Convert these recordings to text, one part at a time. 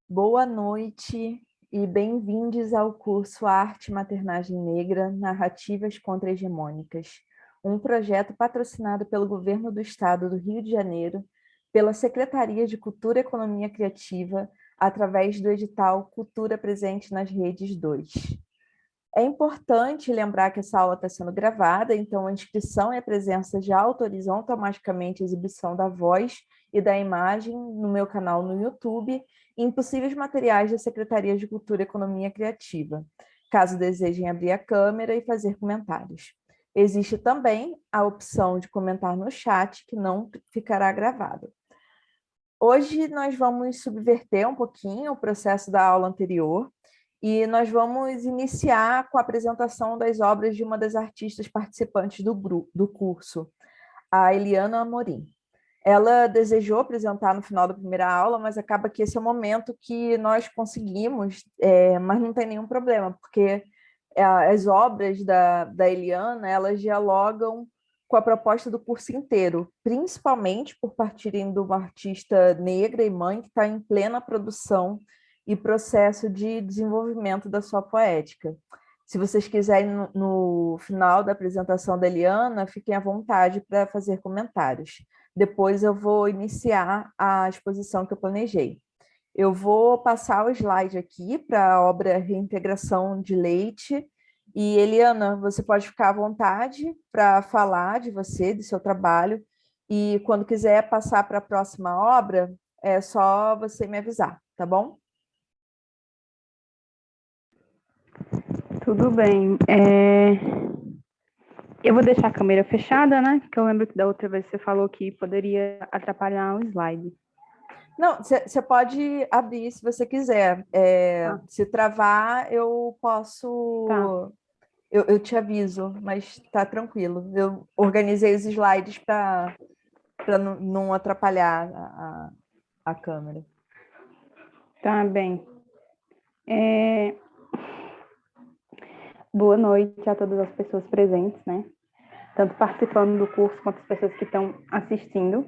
Boa noite e bem-vindos ao curso Arte e Maternagem Negra, Narrativas Contra-Hegemônicas, um projeto patrocinado pelo Governo do Estado do Rio de Janeiro, pela Secretaria de Cultura e Economia Criativa, através do edital Cultura Presente nas Redes 2. É importante lembrar que essa aula está sendo gravada, então a inscrição e a presença já autorizam automaticamente a exibição da voz e da imagem no meu canal no YouTube e em possíveis materiais da Secretaria de Cultura e Economia Criativa, caso desejem abrir a câmera e fazer comentários. Existe também a opção de comentar no chat, que não ficará gravado. Hoje nós vamos subverter um pouquinho o processo da aula anterior e nós vamos iniciar com a apresentação das obras de uma das artistas participantes do curso, a Eliana Amorim. Ela desejou apresentar no final da primeira aula, mas acaba que esse é o momento que nós conseguimos, mas não tem nenhum problema, porque as obras da Eliana, elas dialogam com a proposta do curso inteiro, principalmente por partirem de uma artista negra e mãe que está em plena produção e processo de desenvolvimento da sua poética. Se vocês quiserem, no final da apresentação da Eliana, fiquem à vontade para fazer comentários. Depois eu vou iniciar a exposição que eu planejei. Eu vou passar o slide aqui para a obra Reintegração de Leite. E, Eliana, você pode ficar à vontade para falar de você, do seu trabalho. E quando quiser passar para a próxima obra, é só você me avisar, tá bom? Tudo bem. Eu vou deixar a câmera fechada, né? Porque eu lembro que da outra vez você falou que poderia atrapalhar o slide. Não, você pode abrir se você quiser. Se travar, eu posso. Tá. Eu te aviso, mas tá tranquilo. Eu organizei os slides para não atrapalhar a câmera. Tá bem. Boa noite a todas as pessoas presentes, né? Tanto participando do curso quanto as pessoas que estão assistindo.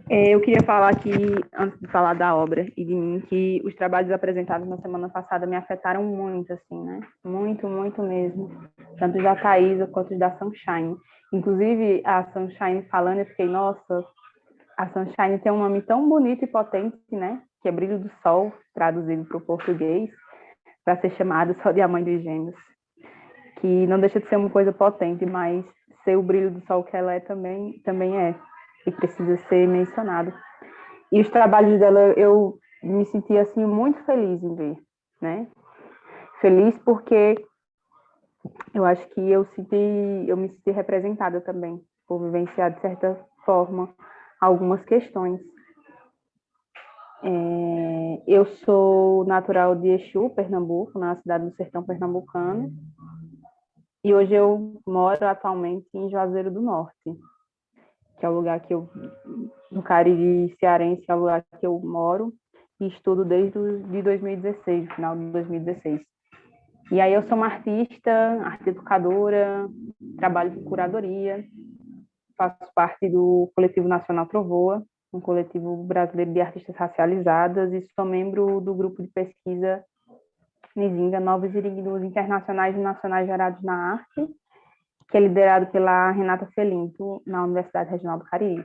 Eu queria falar aqui, antes de falar da obra e de mim, que os trabalhos apresentados na semana passada me afetaram muito, assim, né? Muito, muito mesmo. Tanto da Thaisa quanto da Sunshine. Inclusive, a Sunshine falando, eu fiquei, nossa, a Sunshine tem um nome tão bonito e potente, né? Que é Brilho do Sol, traduzido para o português, para ser chamada só de A Mãe dos Gêmeos. Que não deixa de ser uma coisa potente, mas ser o brilho do sol que ela é também é. E precisa ser mencionado. E os trabalhos dela, eu me senti, assim, muito feliz em ver, né? Feliz porque eu acho que eu me senti representada também, por vivenciar, de certa forma, algumas questões. Eu sou natural de Exu, Pernambuco, na cidade do Sertão Pernambucano, e hoje eu moro atualmente em Juazeiro do Norte, que é o lugar que eu, no Cariri cearense, é o lugar que eu moro e estudo desde de 2016, final de 2016. E aí eu sou uma artista, arte educadora, trabalho com curadoria, faço parte do Coletivo Nacional Trovoa, um coletivo brasileiro de artistas racializadas, e sou membro do grupo de pesquisa Nizinga, Novos Irigdus Internacionais e Nacionais Gerados na Arte, que é liderado pela Renata Felinto, na Universidade Regional do Cariri.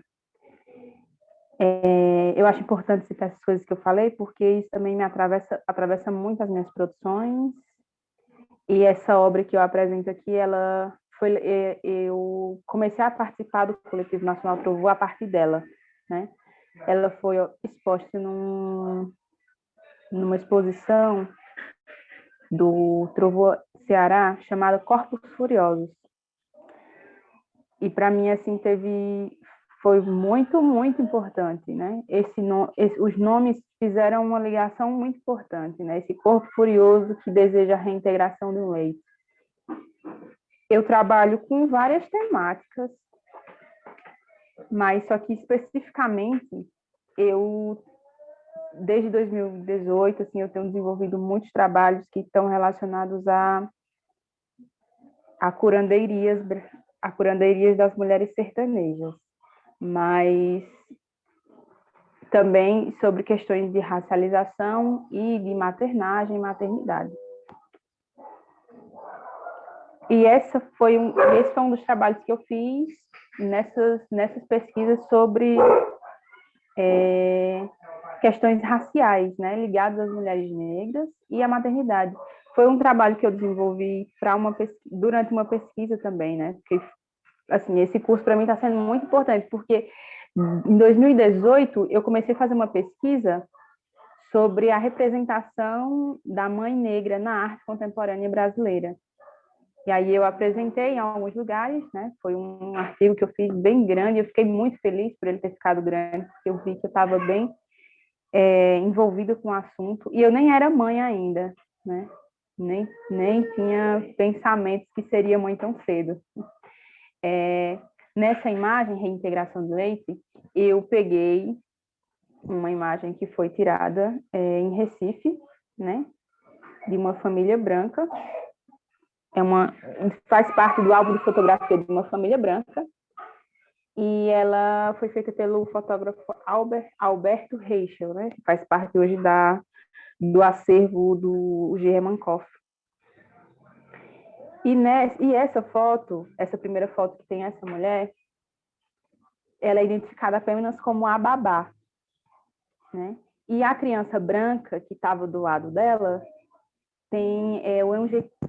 Eu acho importante citar essas coisas que eu falei, porque isso também me atravessa muito as minhas produções, e essa obra que eu apresento aqui, eu comecei a participar do Coletivo Nacional Trovoa a partir dela, né? Ela foi exposta numa exposição do Trovoa Ceará, chamada Corpos Furiosos. E para mim, assim, foi muito, muito importante, né? Os nomes fizeram uma ligação muito importante, né? Esse corpo furioso que deseja a reintegração do leite. Eu trabalho com várias temáticas, mas só que especificamente desde 2018, assim, eu tenho desenvolvido muitos trabalhos que estão relacionados a curandeirias das mulheres sertanejas. Mas também sobre questões de racialização e de maternagem e maternidade. E esse foi um dos trabalhos que eu fiz nessas pesquisas sobre questões raciais, né, ligadas às mulheres negras e à maternidade. Foi um trabalho que eu desenvolvi durante uma pesquisa também, né, porque, assim, esse curso para mim está sendo muito importante, porque em 2018 eu comecei a fazer uma pesquisa sobre a representação da mãe negra na arte contemporânea brasileira. E aí eu apresentei em alguns lugares, né? Foi um artigo que eu fiz bem grande, eu fiquei muito feliz por ele ter ficado grande, porque eu vi que eu estava bem envolvida com o assunto, e eu nem era mãe ainda, né? Nem tinha pensamentos que seria mãe tão cedo. Nessa imagem, reintegração de leite, eu peguei uma imagem que foi tirada em Recife, né? De uma família branca, faz parte do álbum de fotografia de uma família branca, e ela foi feita pelo fotógrafo Alberto Reichel, né, que faz parte hoje do acervo do German Koff. E essa primeira foto que tem essa mulher, ela é identificada apenas como a babá, né? E a criança branca que estava do lado dela tem o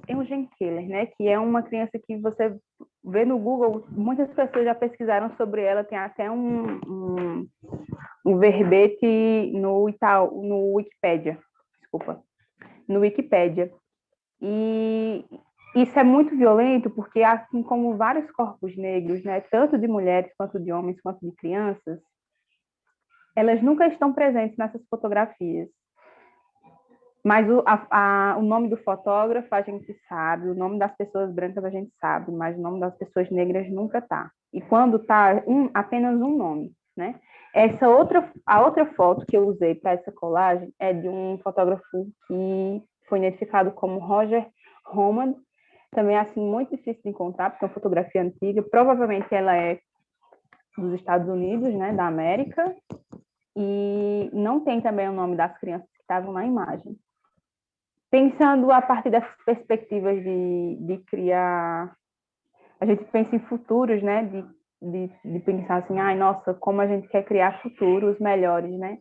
Eugen Keller, né? Que é uma criança que você vê no Google, muitas pessoas já pesquisaram sobre ela, tem até um verbete no Wikipédia, desculpa, no Wikipédia. E isso é muito violento, porque assim como vários corpos negros, né, tanto de mulheres, quanto de homens, quanto de crianças, elas nunca estão presentes nessas fotografias. Mas o nome do fotógrafo a gente sabe, o nome das pessoas brancas a gente sabe, mas o nome das pessoas negras nunca tá. E quando tá, apenas um nome, né? A outra foto que eu usei para essa colagem é de um fotógrafo que foi identificado como Roger Romand, também assim muito difícil de encontrar, porque é uma fotografia antiga, provavelmente ela é dos Estados Unidos, né, da América, e não tem também o nome das crianças que estavam na imagem. Pensando a partir dessas perspectivas de criar, a gente pensa em futuros, né? De pensar assim, ai, nossa, como a gente quer criar futuros melhores, né?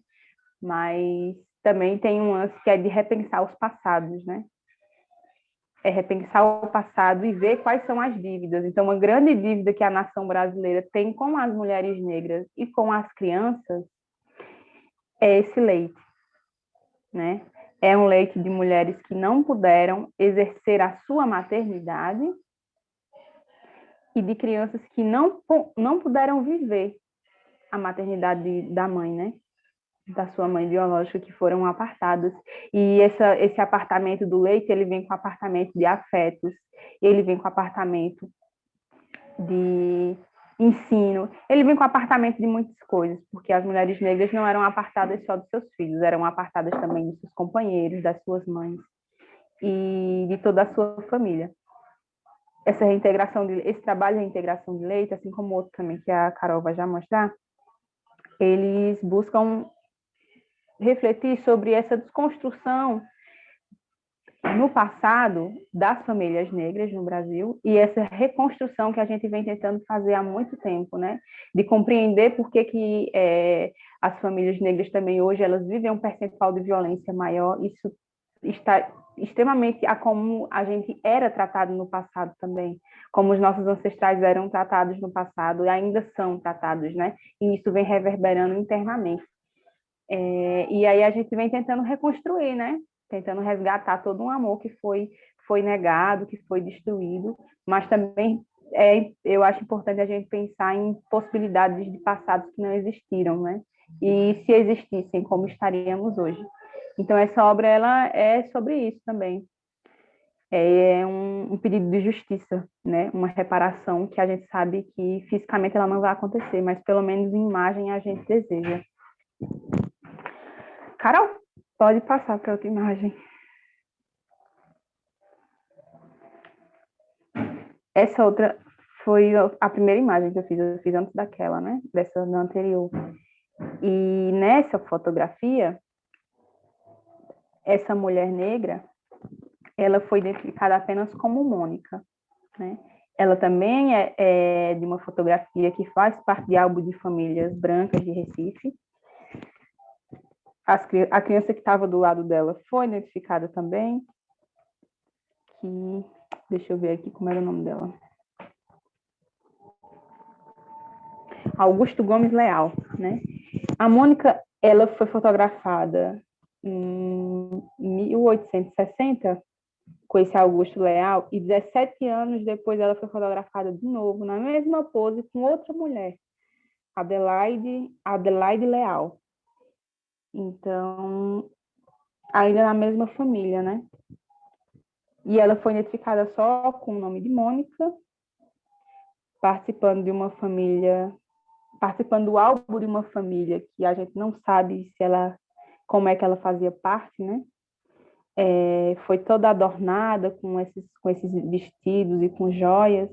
Mas também tem um lance que é de repensar os passados, né? É repensar o passado e ver quais são as dívidas. Então, uma grande dívida que a nação brasileira tem com as mulheres negras e com as crianças é esse leite, né? É um leite de mulheres que não puderam exercer a sua maternidade e de crianças que não puderam viver a maternidade da mãe, né? Da sua mãe biológica, que foram apartadas. E esse apartamento do leite, ele vem com apartamento de afetos, ele vem com apartamento de ensino, ele vem com apartamento de muitas coisas, porque as mulheres negras não eram apartadas só dos seus filhos, eram apartadas também dos seus companheiros, das suas mães e de toda a sua família. Esse trabalho de reintegração de leite, assim como outro também que a Carol vai já mostrar, eles buscam refletir sobre essa desconstrução no passado das famílias negras no Brasil e essa reconstrução que a gente vem tentando fazer há muito tempo, né? De compreender por que as famílias negras também hoje elas vivem um percentual de violência maior. Isso está extremamente a como a gente era tratado no passado também, como os nossos ancestrais eram tratados no passado e ainda são tratados, né? E isso vem reverberando internamente. E aí a gente vem tentando reconstruir, né? Tentando resgatar todo um amor que foi negado, que foi destruído, mas também eu acho importante a gente pensar em possibilidades de passados que não existiram, né? E se existissem, como estaríamos hoje. Então essa obra ela é sobre isso também. É um pedido de justiça, né? Uma reparação que a gente sabe que fisicamente ela não vai acontecer, mas pelo menos em imagem a gente deseja. Carol, pode passar para outra imagem. Essa outra foi a primeira imagem que eu fiz antes daquela, né? Dessa da anterior. E nessa fotografia, essa mulher negra, ela foi identificada apenas como Mônica, né? Ela também é de uma fotografia que faz parte de álbum de famílias brancas de Recife. A criança que estava do lado dela foi identificada também. Que, deixa eu ver aqui como era o nome dela. Augusto Gomes Leal, né? A Mônica, ela foi fotografada em 1860 com esse Augusto Leal, e 17 anos depois ela foi fotografada de novo, na mesma pose, com outra mulher, Adelaide Leal. Então, ainda na mesma família, né? E ela foi identificada só com o nome de Mônica, participando do álbum de uma família que a gente não sabe como é que ela fazia parte, né? Foi toda adornada com esses vestidos e com joias.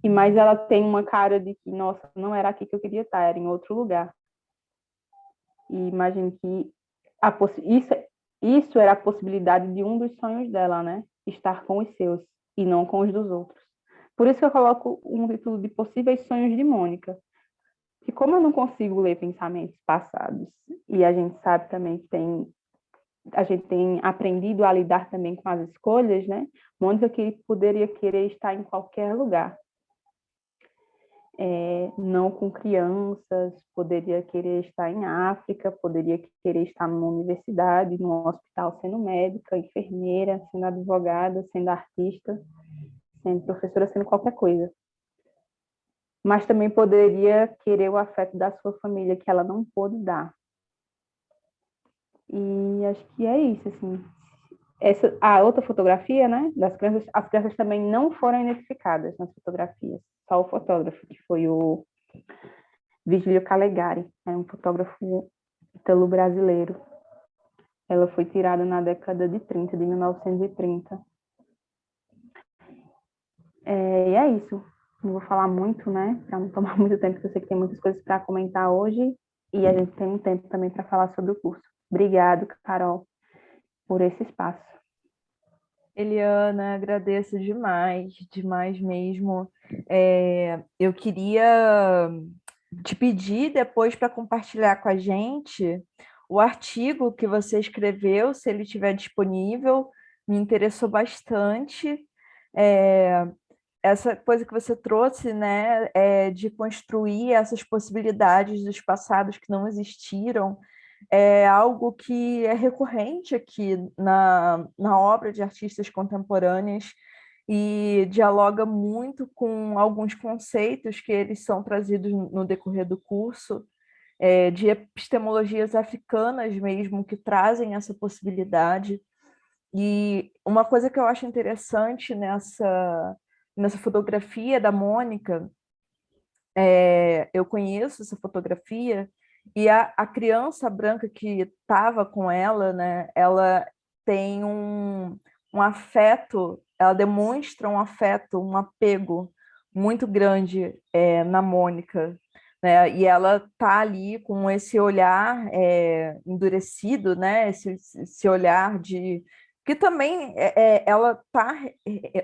Mas ela tem uma cara de que, nossa, não era aqui que eu queria estar, era em outro lugar. E imagino que isso era a possibilidade de um dos sonhos dela, né? Estar com os seus e não com os dos outros. Por isso que eu coloco um título de Possíveis Sonhos de Mônica. Que como eu não consigo ler pensamentos passados, e a gente sabe também que a gente tem aprendido a lidar também com as escolhas, né? Mônica que poderia querer estar em qualquer lugar. Não com crianças, poderia querer estar em África, poderia querer estar numa universidade, num hospital, sendo médica, enfermeira, sendo advogada, sendo artista, sendo professora, sendo qualquer coisa. Mas também poderia querer o afeto da sua família, que ela não pôde dar. E acho que é isso, assim. A outra fotografia, né, as crianças também não foram identificadas nas fotografias, só o fotógrafo, que foi o Vigílio Calegari, um fotógrafo italo-brasileiro. Ela foi tirada na década de 30, de 1930. E é isso. Não vou falar muito, né, para não tomar muito tempo, porque eu sei que tem muitas coisas para comentar hoje, e a gente tem um tempo também para falar sobre o curso. Obrigado, Carol, por esse espaço. Eliana, agradeço demais, demais mesmo. Eu queria te pedir depois para compartilhar com a gente o artigo que você escreveu, se ele estiver disponível, me interessou bastante. Essa coisa que você trouxe, né, de construir essas possibilidades dos passados que não existiram, é algo que é recorrente aqui na obra de artistas contemporâneas e dialoga muito com alguns conceitos que eles são trazidos no decorrer do curso, de epistemologias africanas mesmo, que trazem essa possibilidade. E uma coisa que eu acho interessante nessa fotografia da Mônica, eu conheço essa fotografia, e a criança branca que estava com ela, né, ela tem um afeto, ela demonstra um afeto, um apego muito grande na Mônica, né? E ela tá ali com esse olhar endurecido, né? Esse olhar de que também ela está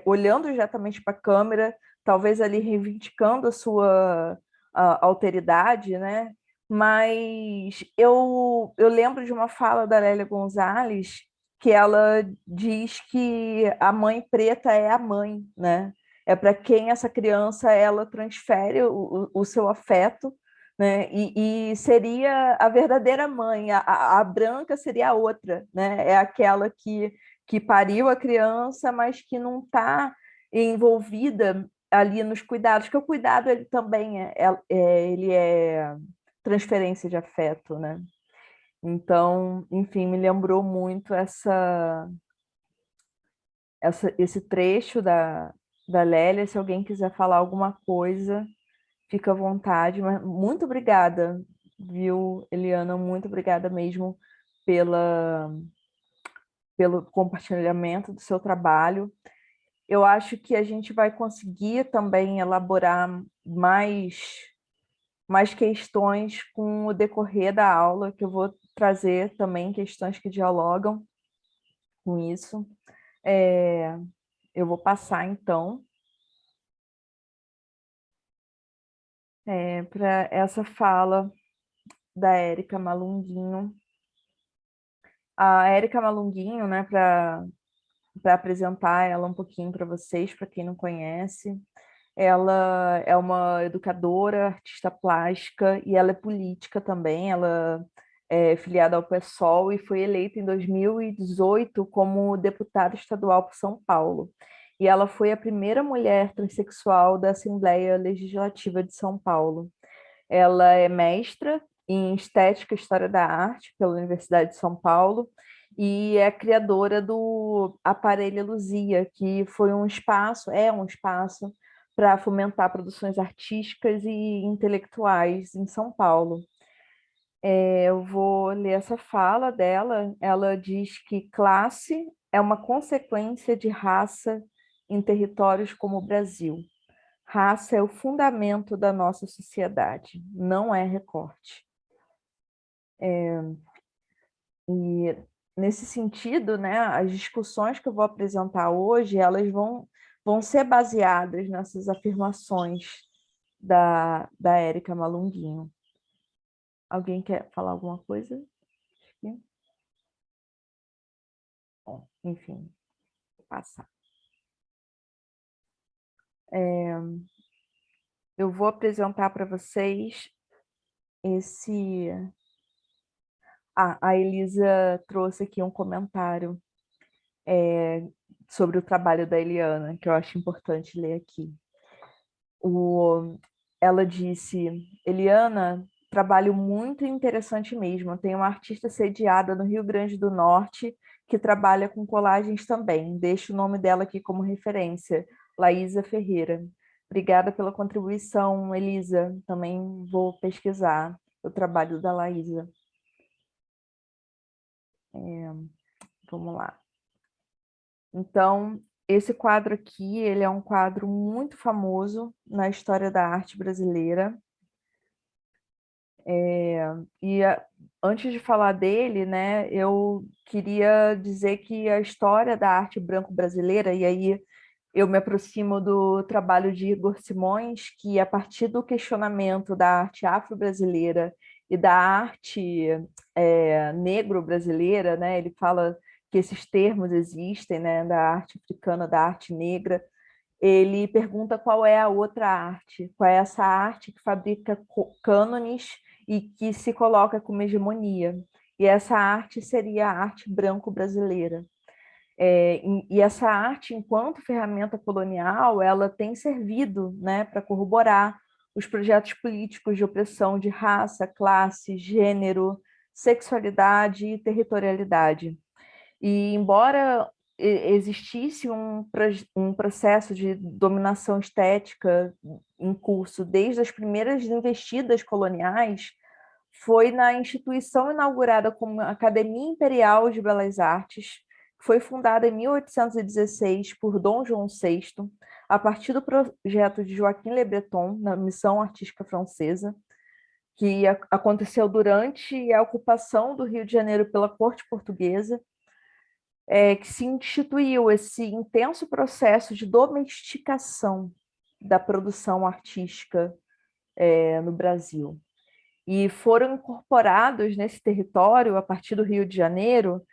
olhando diretamente para a câmera, talvez ali reivindicando a sua alteridade, né? Mas eu lembro de uma fala da Lélia Gonzalez que ela diz que a mãe preta é a mãe, né? É para quem essa criança ela transfere o seu afeto, né? E seria a verdadeira mãe, a branca seria a outra, né? É aquela que pariu a criança, mas que não está envolvida ali nos cuidados, que o cuidado ele também ele é transferência de afeto, né? Então, enfim, me lembrou muito esse trecho da Lélia. Se alguém quiser falar alguma coisa, fica à vontade. Mas muito obrigada, viu, Eliana? Muito obrigada mesmo pela, pelo compartilhamento do seu trabalho. Eu acho que a gente vai conseguir também elaborar mais questões com o decorrer da aula, que eu vou trazer também questões que dialogam com isso. Eu vou passar, então, para essa fala da Érica Malunguinho. A Érica Malunguinho, né, para apresentar ela um pouquinho para vocês, para quem não conhece, ela é uma educadora, artista plástica e ela é política também. Ela é filiada ao PSOL e foi eleita em 2018 como deputada estadual por São Paulo. E ela foi a primeira mulher transexual da Assembleia Legislativa de São Paulo. Ela é mestra em Estética e História da Arte pela Universidade de São Paulo e é criadora do Aparelho Luzia, que é um espaço para fomentar produções artísticas e intelectuais em São Paulo. Eu vou ler essa fala dela. Ela diz que classe é uma consequência de raça em territórios como o Brasil. Raça é o fundamento da nossa sociedade, não é recorte. E nesse sentido, né, as discussões que eu vou apresentar hoje, elas vão ser baseadas nessas afirmações da Érica Malunguinho. Alguém quer falar alguma coisa? Bom, enfim, vou passar. Eu vou apresentar para vocês esse... a Elisa trouxe aqui um comentário sobre o trabalho da Eliana, que eu acho importante ler aqui. Ela disse: Eliana, trabalho muito interessante mesmo. Tem uma artista sediada no Rio Grande do Norte que trabalha com colagens também. Deixo o nome dela aqui como referência, Laísa Ferreira. Obrigada pela contribuição, Elisa. Também vou pesquisar o trabalho da Laísa. Vamos lá. Então, esse quadro aqui, ele é um quadro muito famoso na história da arte brasileira. Antes de falar dele, né, eu queria dizer que a história da arte branco-brasileira, e aí eu me aproximo do trabalho de Igor Simões, que a partir do questionamento da arte afro-brasileira e da arte negro-brasileira, né, ele fala que esses termos existem, né, da arte africana, da arte negra. Ele pergunta qual é a outra arte, qual é essa arte que fabrica cânones e que se coloca como hegemonia. E essa arte seria a arte branco-brasileira. E essa arte, enquanto ferramenta colonial, ela tem servido, né, para corroborar os projetos políticos de opressão de raça, classe, gênero, sexualidade e territorialidade. E embora existisse um processo de dominação estética em curso desde as primeiras investidas coloniais, foi na instituição inaugurada como Academia Imperial de Belas Artes, que foi fundada em 1816 por Dom João VI, a partir do projeto de Joaquim Le Breton, na Missão Artística Francesa, que aconteceu durante a ocupação do Rio de Janeiro pela corte portuguesa, que se instituiu esse intenso processo de domesticação da produção artística no Brasil. E foram incorporados nesse território, a partir do Rio de Janeiro,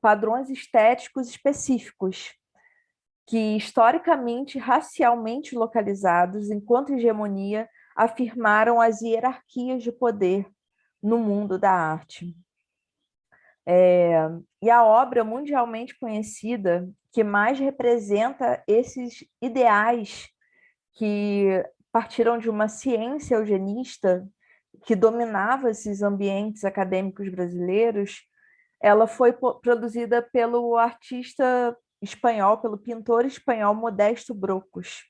padrões estéticos específicos, que historicamente, racialmente localizados, enquanto hegemonia, afirmaram as hierarquias de poder no mundo da arte. E a obra mundialmente conhecida que mais representa esses ideais que partiram de uma ciência eugenista que dominava esses ambientes acadêmicos brasileiros, ela foi produzida pelo artista espanhol, pelo pintor espanhol Modesto Brocos.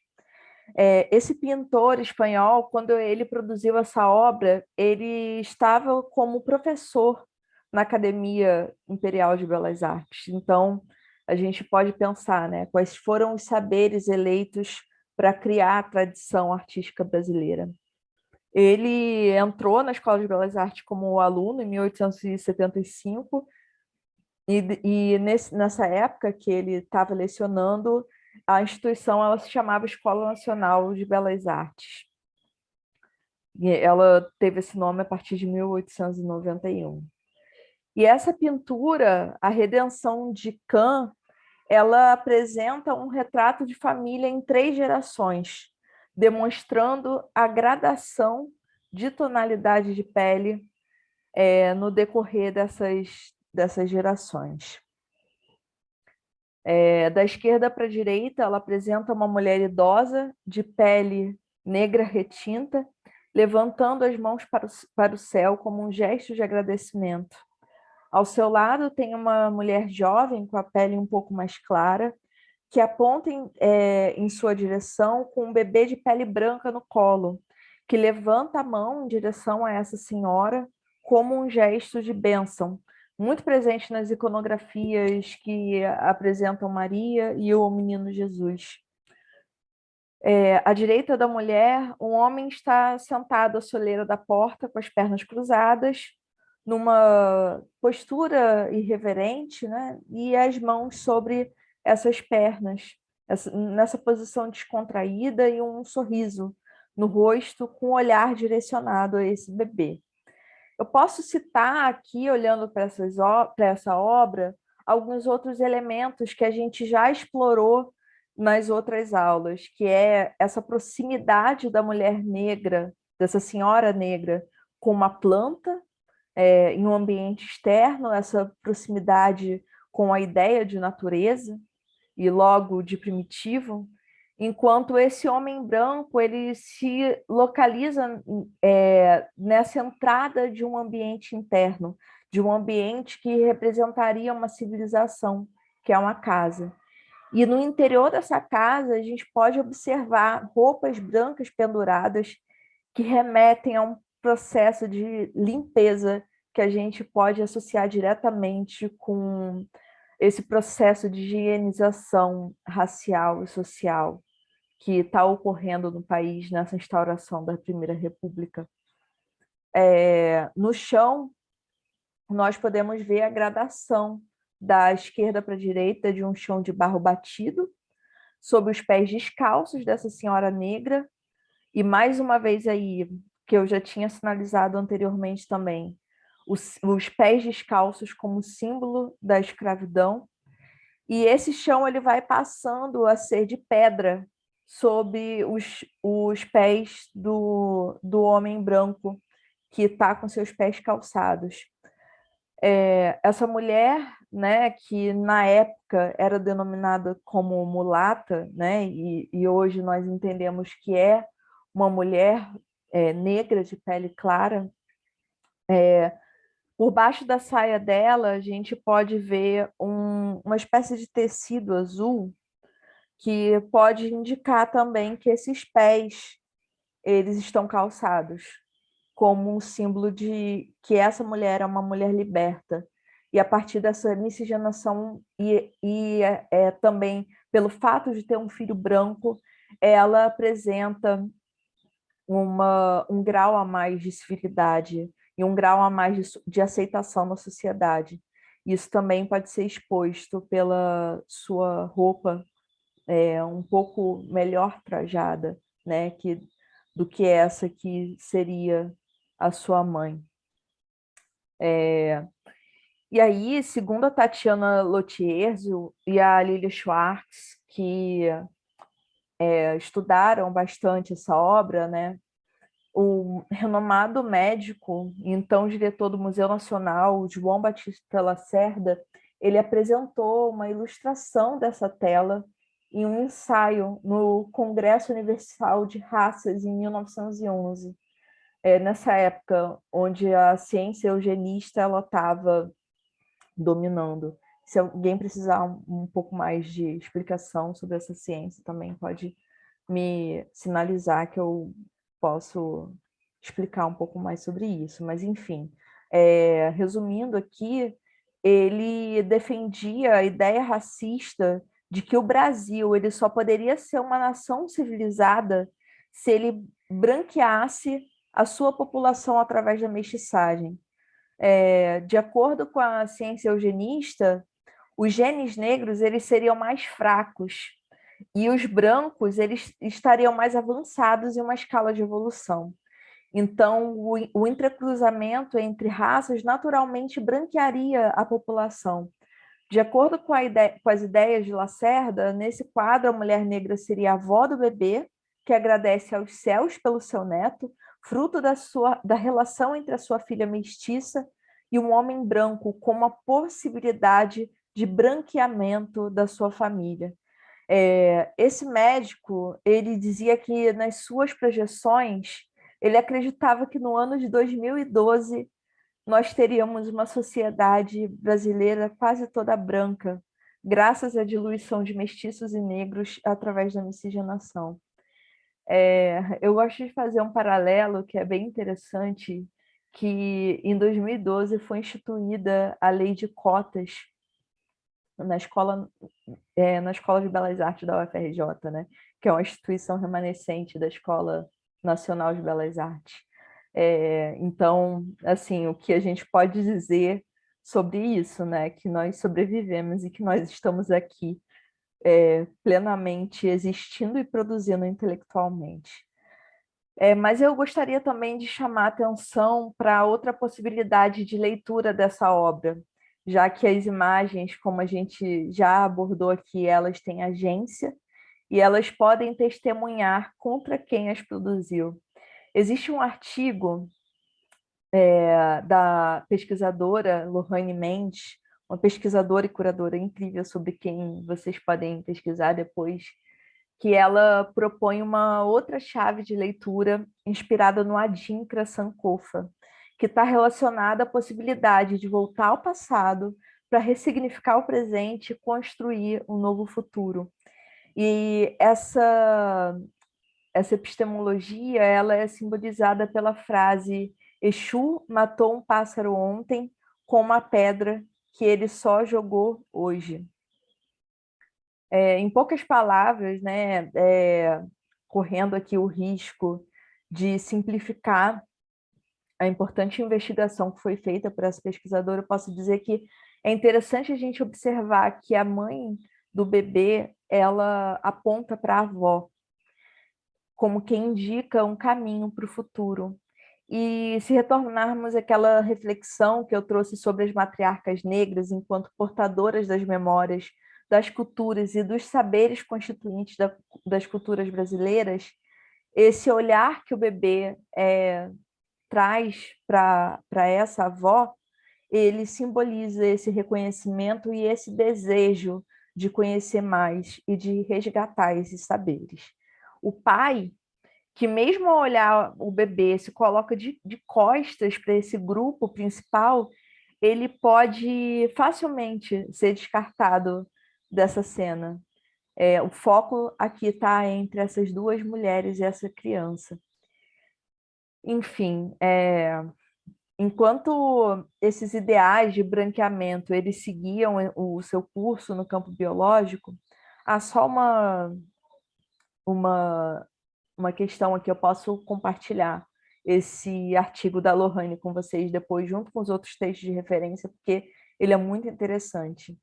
Esse pintor espanhol, quando ele produziu essa obra, ele estava como professor na Academia Imperial de Belas Artes. Então, a gente pode pensar, né, quais foram os saberes eleitos para criar a tradição artística brasileira. Ele entrou na Escola de Belas Artes como aluno em 1875 nessa época que ele estava lecionando, a instituição ela se chamava Escola Nacional de Belas Artes. E ela teve esse nome a partir de 1891. E essa pintura, A Redenção de Cã, ela apresenta um retrato de família em 3 gerações, demonstrando a gradação de tonalidade de pele no decorrer dessas gerações. Da esquerda para a direita, ela apresenta uma mulher idosa, de pele negra retinta, levantando as mãos para o céu como um gesto de agradecimento. Ao seu lado tem uma mulher jovem, com a pele um pouco mais clara, que aponta em sua direção com um bebê de pele branca no colo, que levanta a mão em direção a essa senhora como um gesto de bênção, muito presente nas iconografias que apresentam Maria e o menino Jesus. À direita da mulher, um homem está sentado à soleira da porta com as pernas cruzadas, numa postura irreverente, né? E as mãos sobre essas pernas, nessa posição descontraída e um sorriso no rosto, com o olhar direcionado a esse bebê. Eu posso citar aqui, olhando para essa obra, alguns outros elementos que a gente já explorou nas outras aulas, que é essa proximidade da mulher negra, dessa senhora negra, com uma planta, em um ambiente externo, essa proximidade com a ideia de natureza e logo de primitivo, enquanto esse homem branco ele se localiza nessa entrada de um ambiente interno, de um ambiente que representaria uma civilização, que é uma casa. E no interior dessa casa, a gente pode observar roupas brancas penduradas que remetem a um processo de limpeza que a gente pode associar diretamente com esse processo de higienização racial e social que está ocorrendo no país nessa instauração da Primeira República. No chão, nós podemos ver a gradação da esquerda para a direita de um chão de barro batido, sob os pés descalços dessa senhora negra, e mais uma vez aí, que eu já tinha sinalizado anteriormente também, os pés descalços como símbolo da escravidão, e esse chão ele vai passando a ser de pedra sob os pés do homem branco, que está com seus pés calçados. Essa mulher, né, que na época era denominada como mulata, né, e hoje nós entendemos que é uma mulher negra de pele clara, por baixo da saia dela a gente pode ver uma espécie de tecido azul que pode indicar também que esses pés eles estão calçados, como um símbolo de que essa mulher é uma mulher liberta. E a partir dessa miscigenação também pelo fato de ter um filho branco, ela apresenta um grau a mais de civilidade e um grau a mais de aceitação na sociedade. Isso também pode ser exposto pela sua roupa um pouco melhor trajada, né, do que essa que seria a sua mãe. E aí, segundo a Tatiana Lotierzo e a Lilia Schwartz, que estudaram bastante essa obra, né, o renomado médico, então diretor do Museu Nacional, João Batista Lacerda, ele apresentou uma ilustração dessa tela em um ensaio no Congresso Universal de Raças, em 1911. Nessa época, onde a ciência eugenista estava dominando. Se alguém precisar um pouco mais de explicação sobre essa ciência, também pode me sinalizar que eu posso explicar um pouco mais sobre isso. Mas, enfim, resumindo aqui, ele defendia a ideia racista de que o Brasil ele só poderia ser uma nação civilizada se ele branqueasse a sua população através da mestiçagem. De acordo com a ciência eugenista, os genes negros eles seriam mais fracos e os brancos eles estariam mais avançados em uma escala de evolução. Então, o entrecruzamento entre raças naturalmente branquearia a população. De acordo com, com as ideias de Lacerda, nesse quadro, a mulher negra seria a avó do bebê, que agradece aos céus pelo seu neto, fruto da relação entre a sua filha mestiça e um homem branco, como a possibilidade de branqueamento da sua família. Esse médico, ele dizia que nas suas projeções, ele acreditava que no ano de 2012 nós teríamos uma sociedade brasileira quase toda branca, graças à diluição de mestiços e negros através da miscigenação. Eu gosto de fazer um paralelo que é bem interessante, que em 2012 foi instituída a lei de cotas na Escola de Belas Artes da UFRJ, né? Que é uma instituição remanescente da Escola Nacional de Belas Artes. Então, assim, o que a gente pode dizer sobre isso, né? Que nós sobrevivemos e que nós estamos aqui plenamente existindo e produzindo intelectualmente. Mas eu gostaria também de chamar a atenção para outra possibilidade de leitura dessa obra, já que as imagens, como a gente já abordou aqui, elas têm agência e elas podem testemunhar contra quem as produziu. Existe um artigo da pesquisadora Lohane Mendes, uma pesquisadora e curadora incrível sobre quem vocês podem pesquisar depois, que ela propõe uma outra chave de leitura inspirada no Adinkra Sankofa, que está relacionada à possibilidade de voltar ao passado para ressignificar o presente e construir um novo futuro. E essa epistemologia ela é simbolizada pela frase Exu matou um pássaro ontem com uma pedra que ele só jogou hoje. Em poucas palavras, né, correndo aqui o risco de simplificar a importante investigação que foi feita por essa pesquisadora, eu posso dizer que é interessante a gente observar que a mãe do bebê, ela aponta para a avó, como quem indica um caminho para o futuro. E se retornarmos àquela reflexão que eu trouxe sobre as matriarcas negras enquanto portadoras das memórias, das culturas e dos saberes constituintes das culturas brasileiras, esse olhar que o bebê traz para essa avó, ele simboliza esse reconhecimento e esse desejo de conhecer mais e de resgatar esses saberes. O pai, que mesmo ao olhar o bebê se coloca de costas para esse grupo principal, ele pode facilmente ser descartado dessa cena. O foco aqui está entre essas duas mulheres e essa criança. Enfim, enquanto esses ideais de branqueamento eles seguiam o seu curso no campo biológico, há só uma questão aqui, eu posso compartilhar esse artigo da Lohane com vocês depois, junto com os outros textos de referência, porque ele é muito interessante.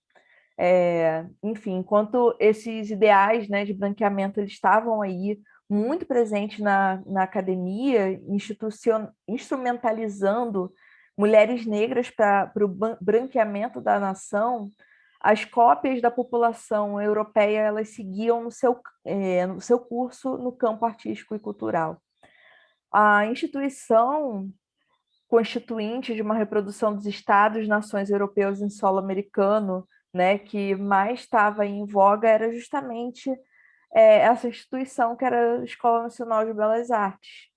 Enfim, enquanto esses ideais, né, de branqueamento eles estavam aí muito presentes na academia, instrumentalizando mulheres negras para o branqueamento da nação, as cópias da população europeia elas seguiam no seu curso no campo artístico e cultural. A instituição constituinte de uma reprodução dos Estados-nações europeus em solo americano, né, que mais estava em voga, era justamente essa instituição que era a Escola Nacional de Belas Artes.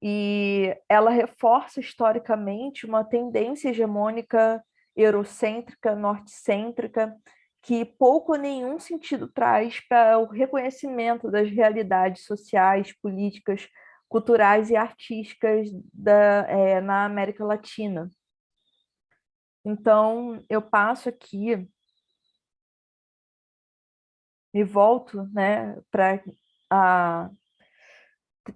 E ela reforça historicamente uma tendência hegemônica eurocêntrica, norte-cêntrica, que pouco ou nenhum sentido traz para o reconhecimento das realidades sociais, políticas, culturais e artísticas na América Latina. Então, eu passo aqui e volto, né, para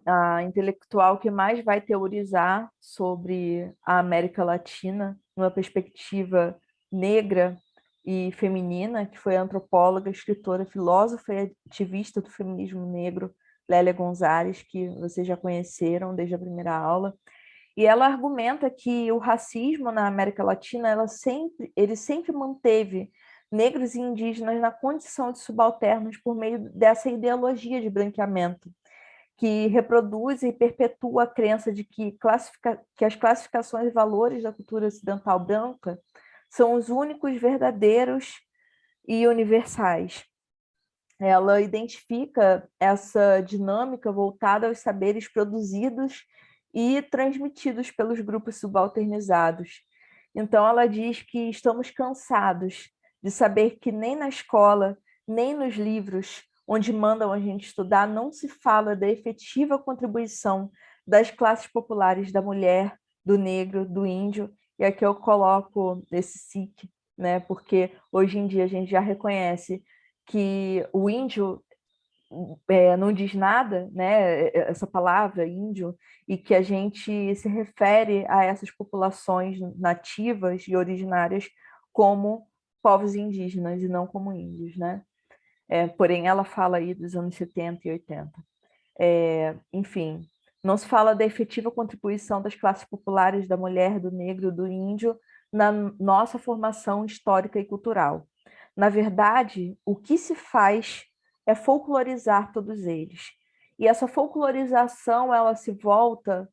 a intelectual que mais vai teorizar sobre a América Latina, numa perspectiva negra e feminina, que foi a antropóloga, escritora, filósofa e ativista do feminismo negro, Lélia Gonzalez, que vocês já conheceram desde a primeira aula. E ela argumenta que o racismo na América Latina, ele sempre manteve negros e indígenas na condição de subalternos por meio dessa ideologia de branqueamento, que reproduz e perpetua a crença de que as classificações e valores da cultura ocidental branca são os únicos verdadeiros e universais. Ela identifica essa dinâmica voltada aos saberes produzidos e transmitidos pelos grupos subalternizados. Então, ela diz que estamos cansados de saber que nem na escola, nem nos livros onde mandam a gente estudar, não se fala da efetiva contribuição das classes populares, da mulher, do negro, do índio, e aqui eu coloco esse SIC, né? Porque hoje em dia a gente já reconhece que o índio não diz nada, né, essa palavra índio, e que a gente se refere a essas populações nativas e originárias como povos indígenas e não como índios, né? Porém, ela fala aí dos anos 70 e 80. Enfim, não se fala da efetiva contribuição das classes populares, da mulher, do negro, do índio, na nossa formação histórica e cultural. Na verdade, o que se faz é folclorizar todos eles. E essa folclorização, ela se volta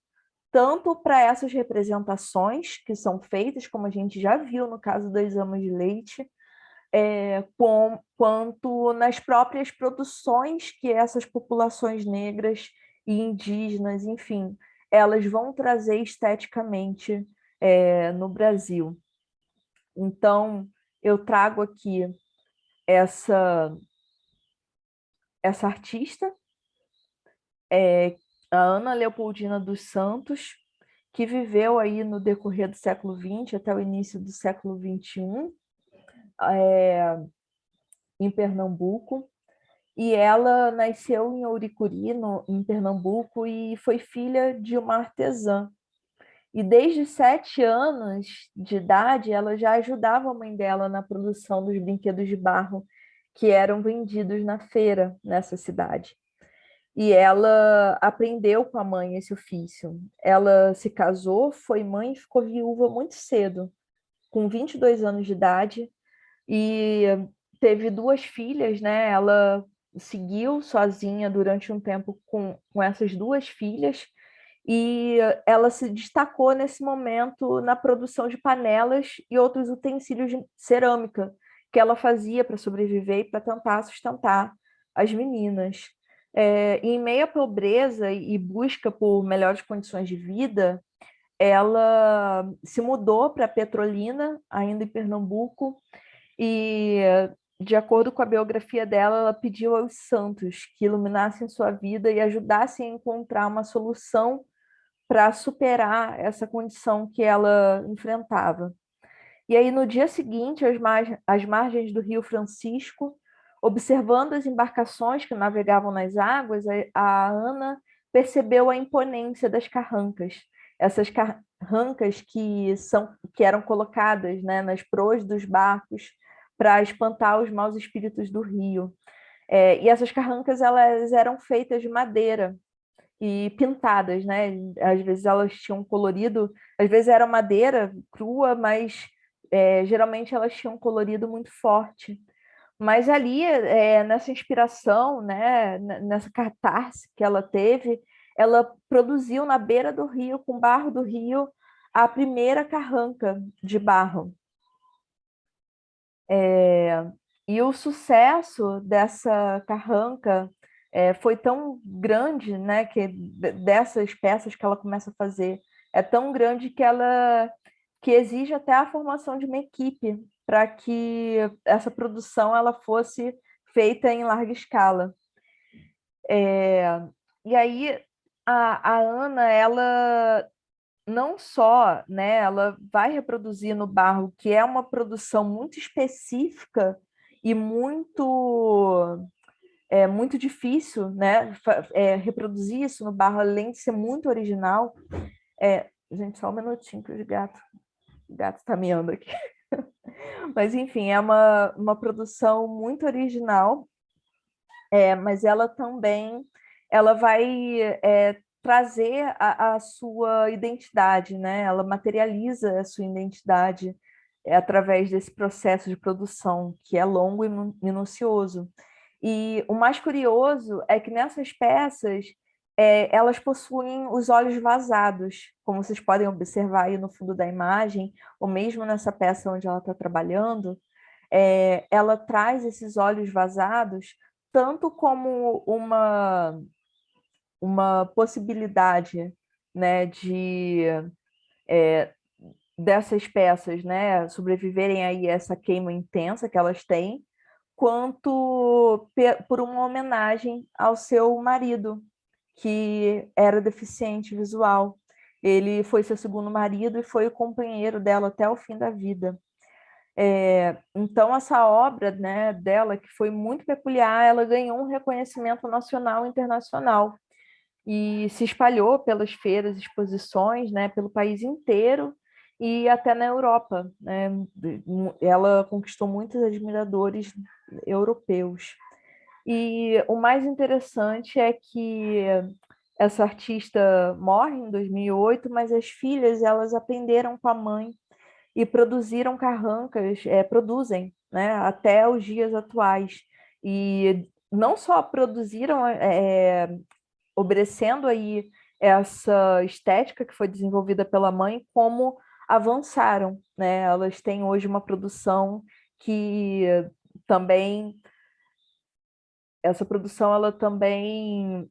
tanto para essas representações que são feitas, como a gente já viu no caso do Exame de Leite, quanto nas próprias produções que essas populações negras e indígenas, enfim, elas vão trazer esteticamente no Brasil. Então, eu trago aqui essa artista, a Ana Leopoldina dos Santos, que viveu aí no decorrer do século XX até o início do século XXI, em Pernambuco, e ela nasceu em Ouricuri, em Pernambuco, e foi filha de uma artesã. E desde 7 anos de idade, ela já ajudava a mãe dela na produção dos brinquedos de barro que eram vendidos na feira nessa cidade. E ela aprendeu com a mãe esse ofício. Ela se casou, foi mãe e ficou viúva muito cedo, com 22 anos de idade, e teve 2 filhas, né? Ela seguiu sozinha durante um tempo com essas 2 filhas, e ela se destacou nesse momento na produção de panelas e outros utensílios de cerâmica que ela fazia para sobreviver e para tentar sustentar as meninas. Em meio à pobreza e busca por melhores condições de vida, ela se mudou para Petrolina, ainda em Pernambuco, e, de acordo com a biografia dela, ela pediu aos santos que iluminassem sua vida e ajudassem a encontrar uma solução para superar essa condição que ela enfrentava. E aí, no dia seguinte, às margens do Rio Francisco, observando as embarcações que navegavam nas águas, a Ana percebeu a imponência das carrancas. Essas carrancas que eram colocadas, né, nas proas dos barcos para espantar os maus espíritos do rio. E essas carrancas elas eram feitas de madeira e pintadas, né? Às vezes elas tinham colorido, às vezes era madeira crua, mas geralmente elas tinham um colorido muito forte. Mas ali, nessa inspiração, né, nessa catarse que ela teve, ela produziu na beira do rio, com barro do rio, a primeira carranca de barro. E o sucesso dessa carranca foi tão grande, né, que dessas peças que ela começa a fazer, é tão grande que exige até a formação de uma equipe para que essa produção ela fosse feita em larga escala. E aí a Ana, ela não só, né, ela vai reproduzir no barro, que é uma produção muito específica e muito é muito difícil, né, reproduzir isso no barro, além de ser muito original. Gente, só um minutinho que o gato está miando aqui. Mas, enfim, é uma produção muito original, mas ela também ela vai trazer a sua identidade, né? Ela materializa a sua identidade através desse processo de produção, que é longo e minucioso. E o mais curioso é que nessas peças elas possuem os olhos vazados, como vocês podem observar aí no fundo da imagem, ou mesmo nessa peça onde ela está trabalhando, ela traz esses olhos vazados tanto como uma possibilidade, né, dessas peças, né, sobreviverem aí a essa queima intensa que elas têm, quanto por uma homenagem ao seu marido, que era deficiente visual. Ele foi seu segundo marido e foi o companheiro dela até o fim da vida. Então, essa obra, né, dela, que foi muito peculiar, ela ganhou um reconhecimento nacional e internacional e se espalhou pelas feiras, exposições, né, pelo país inteiro e até na Europa, né? Ela conquistou muitos admiradores europeus. E o mais interessante é que essa artista morre em 2008, mas as filhas elas aprenderam com a mãe e produziram carrancas, produzem, né, até os dias atuais. E não só produziram, obedecendo aí essa estética que foi desenvolvida pela mãe, como avançaram, né? Elas têm hoje uma produção que também, essa produção ela também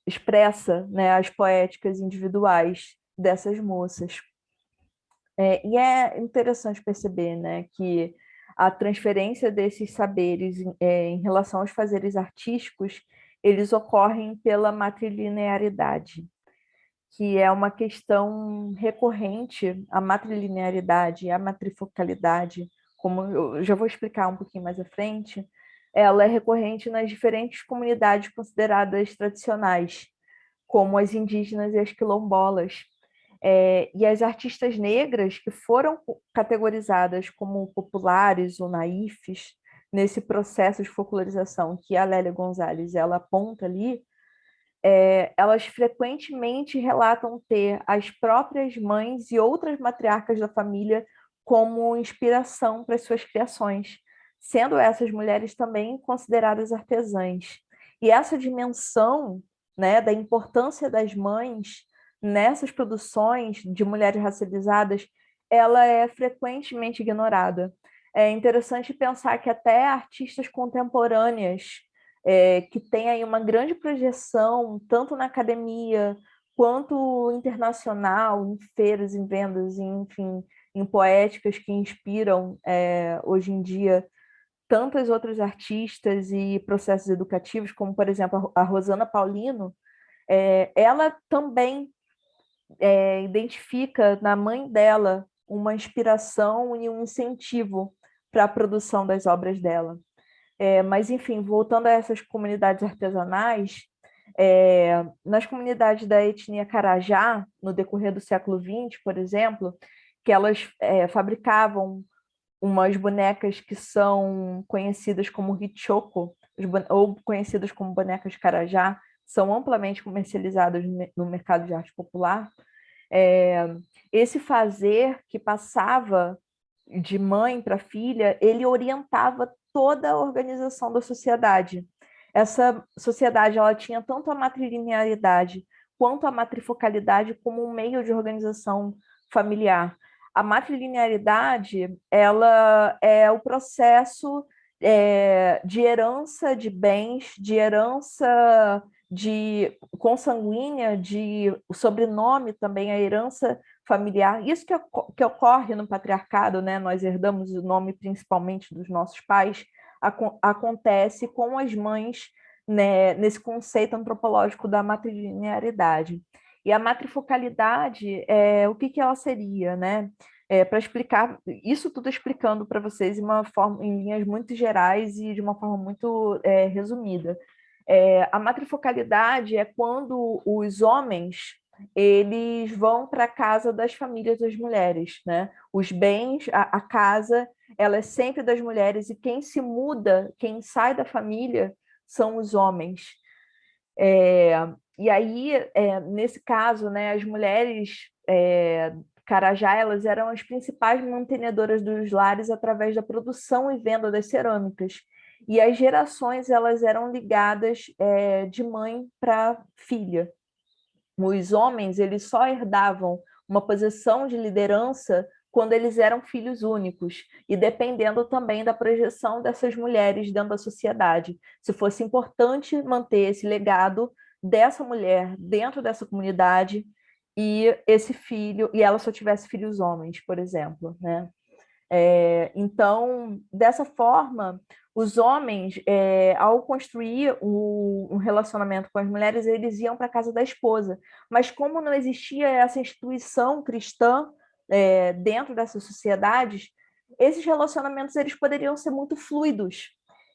expressa, né, as poéticas individuais dessas moças. E é interessante perceber, né, que a transferência desses saberes em relação aos fazeres artísticos, eles ocorrem pela matrilinearidade, que é uma questão recorrente, a matrilinearidade, a matrifocalidade, como eu já vou explicar um pouquinho mais à frente, ela é recorrente nas diferentes comunidades consideradas tradicionais, como as indígenas e as quilombolas, e as artistas negras que foram categorizadas como populares ou naifes nesse processo de folclorização que a Lélia Gonzalez ela aponta ali, elas frequentemente relatam ter as próprias mães e outras matriarcas da família como inspiração para as suas criações, sendo essas mulheres também consideradas artesãs. E essa dimensão, né, da importância das mães nessas produções de mulheres racializadas, ela é frequentemente ignorada. É interessante pensar que até artistas contemporâneas que têm aí uma grande projeção, tanto na academia quanto internacional, em feiras, em vendas, enfim, em poéticas que inspiram hoje em dia tantas outras artistas e processos educativos, como, por exemplo, a Rosana Paulino, ela também identifica na mãe dela uma inspiração e um incentivo para a produção das obras dela. Mas, enfim, voltando a essas comunidades artesanais, nas comunidades da etnia Carajá, no decorrer do século XX, por exemplo, que elas fabricavam umas bonecas que são conhecidas como Hichoko, ou conhecidas como bonecas Carajá, são amplamente comercializadas no mercado de arte popular. Esse fazer que passava de mãe para filha, ele orientava toda a organização da sociedade. Essa sociedade ela tinha tanto a matrilinearidade quanto a matrifocalidade como um meio de organização familiar. A matrilinearidade ela é o processo de herança de bens, de herança de consanguínea, de o sobrenome também, a herança familiar. Isso que ocorre no patriarcado, né? Nós herdamos o nome principalmente dos nossos pais, acontece com as mães, né, nesse conceito antropológico da matrilinearidade. E a matrifocalidade, o que ela seria, né? Para explicar, isso tudo explicando para vocês em linhas muito gerais e de uma forma muito resumida. A matrifocalidade é quando os homens eles vão para a casa das famílias das mulheres, né? Os bens, a casa, ela é sempre das mulheres e quem se muda, quem sai da família, são os homens. E aí, nesse caso, né, as mulheres Carajá, elas eram as principais mantenedoras dos lares através da produção e venda das cerâmicas. E as gerações elas eram ligadas de mãe para filha. Os homens eles só herdavam uma posição de liderança quando eles eram filhos únicos, e dependendo também da projeção dessas mulheres dentro da sociedade. Se fosse importante manter esse legado dessa mulher dentro dessa comunidade e esse filho, e ela só tivesse filhos homens, por exemplo, né? Então, dessa forma, os homens, ao construir um relacionamento com as mulheres, eles iam para a casa da esposa. Mas como não existia essa instituição cristã dentro dessas sociedades, esses relacionamentos eles poderiam ser muito fluidos.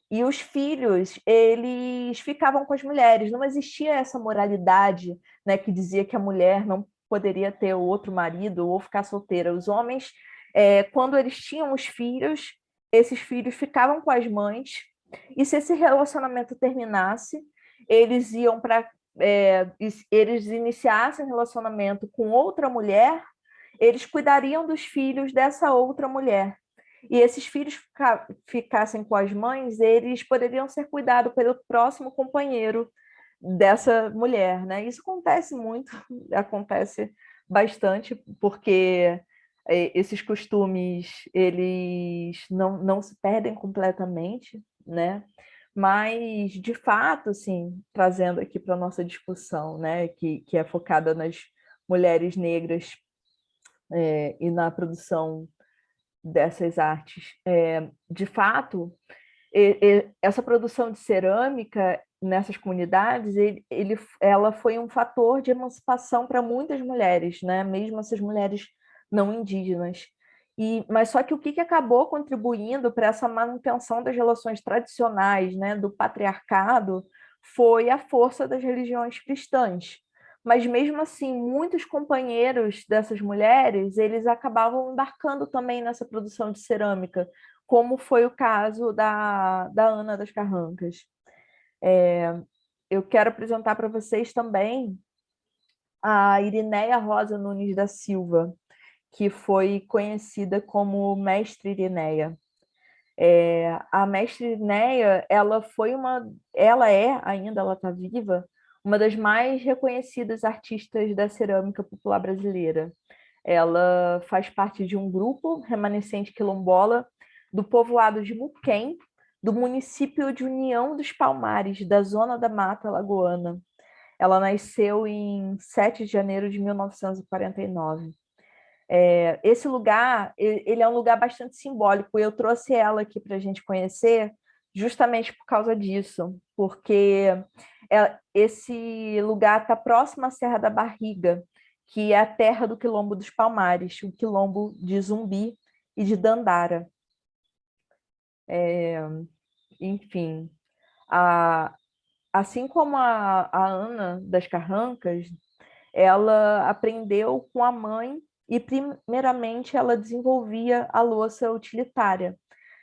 E os filhos, eles ficavam com as mulheres. Não existia essa moralidade, né, que dizia que a mulher não poderia ter outro marido ou ficar solteira. Os homens quando eles tinham os filhos, esses filhos ficavam com as mães, e se esse relacionamento terminasse, eles iam para. Eles iniciassem um relacionamento com outra mulher, eles cuidariam dos filhos dessa outra mulher. E esses filhos ficassem com as mães, eles poderiam ser cuidados pelo próximo companheiro dessa mulher, né? Isso acontece muito, acontece bastante, porque esses costumes eles não se perdem completamente, né? Mas, de fato, assim, trazendo aqui para a nossa discussão, né, que é focada nas mulheres negras e na produção dessas artes, de fato, essa produção de cerâmica nessas comunidades, ela foi um fator de emancipação para muitas mulheres, né? Mesmo essas mulheres não indígenas. Mas só que o que acabou contribuindo para essa manutenção das relações tradicionais, né, do patriarcado, foi a força das religiões cristãs. Mas mesmo assim, muitos companheiros dessas mulheres, eles acabavam embarcando também nessa produção de cerâmica, como foi o caso da Ana das Carrancas. Eu quero apresentar para vocês também a Irineia Rosa Nunes da Silva, que foi conhecida como Mestre Irineia. A Mestre Irineia, ela é, ainda ela está viva, uma das mais reconhecidas artistas da cerâmica popular brasileira. Ela faz parte de um grupo remanescente quilombola do povoado de Muquem, do município de União dos Palmares, da Zona da Mata Alagoana. Ela nasceu em 7 de janeiro de 1949. Esse lugar, ele é um lugar bastante simbólico. Eu trouxe ela aqui para a gente conhecer justamente por causa disso, porque esse lugar está próximo à Serra da Barriga, que é a terra do Quilombo dos Palmares, o Quilombo de Zumbi e de Dandara. Enfim, assim como a Ana das Carrancas, ela aprendeu com a mãe e, primeiramente, ela desenvolvia a louça utilitária.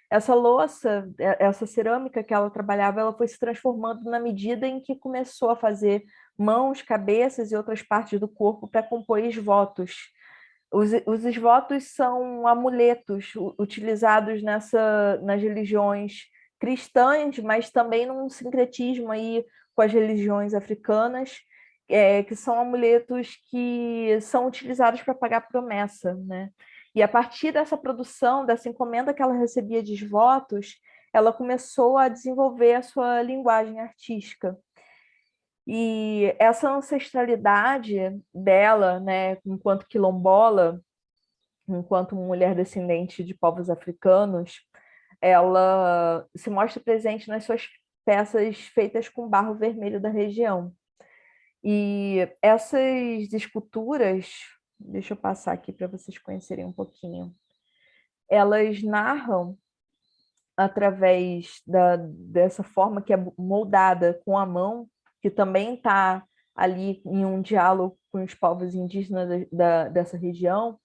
Essa louça, essa cerâmica que ela trabalhava, ela foi se transformando na medida em que começou a fazer mãos, cabeças e outras partes do corpo para compor esvotos. Os esvotos são amuletos utilizados nas religiões cristãs, mas também num sincretismo aí com as religiões africanas, que são amuletos que são utilizados para pagar promessa, né? E a partir dessa produção, dessa encomenda que ela recebia de esvotos, ela começou a desenvolver a sua linguagem artística. E essa ancestralidade dela, né, enquanto quilombola, enquanto mulher descendente de povos africanos, ela se mostra presente nas suas peças feitas com barro vermelho da região. E essas esculturas, deixa eu passar aqui para vocês conhecerem um pouquinho, elas narram através dessa forma que é moldada com a mão, que também está ali em um diálogo com os povos indígenas dessa região,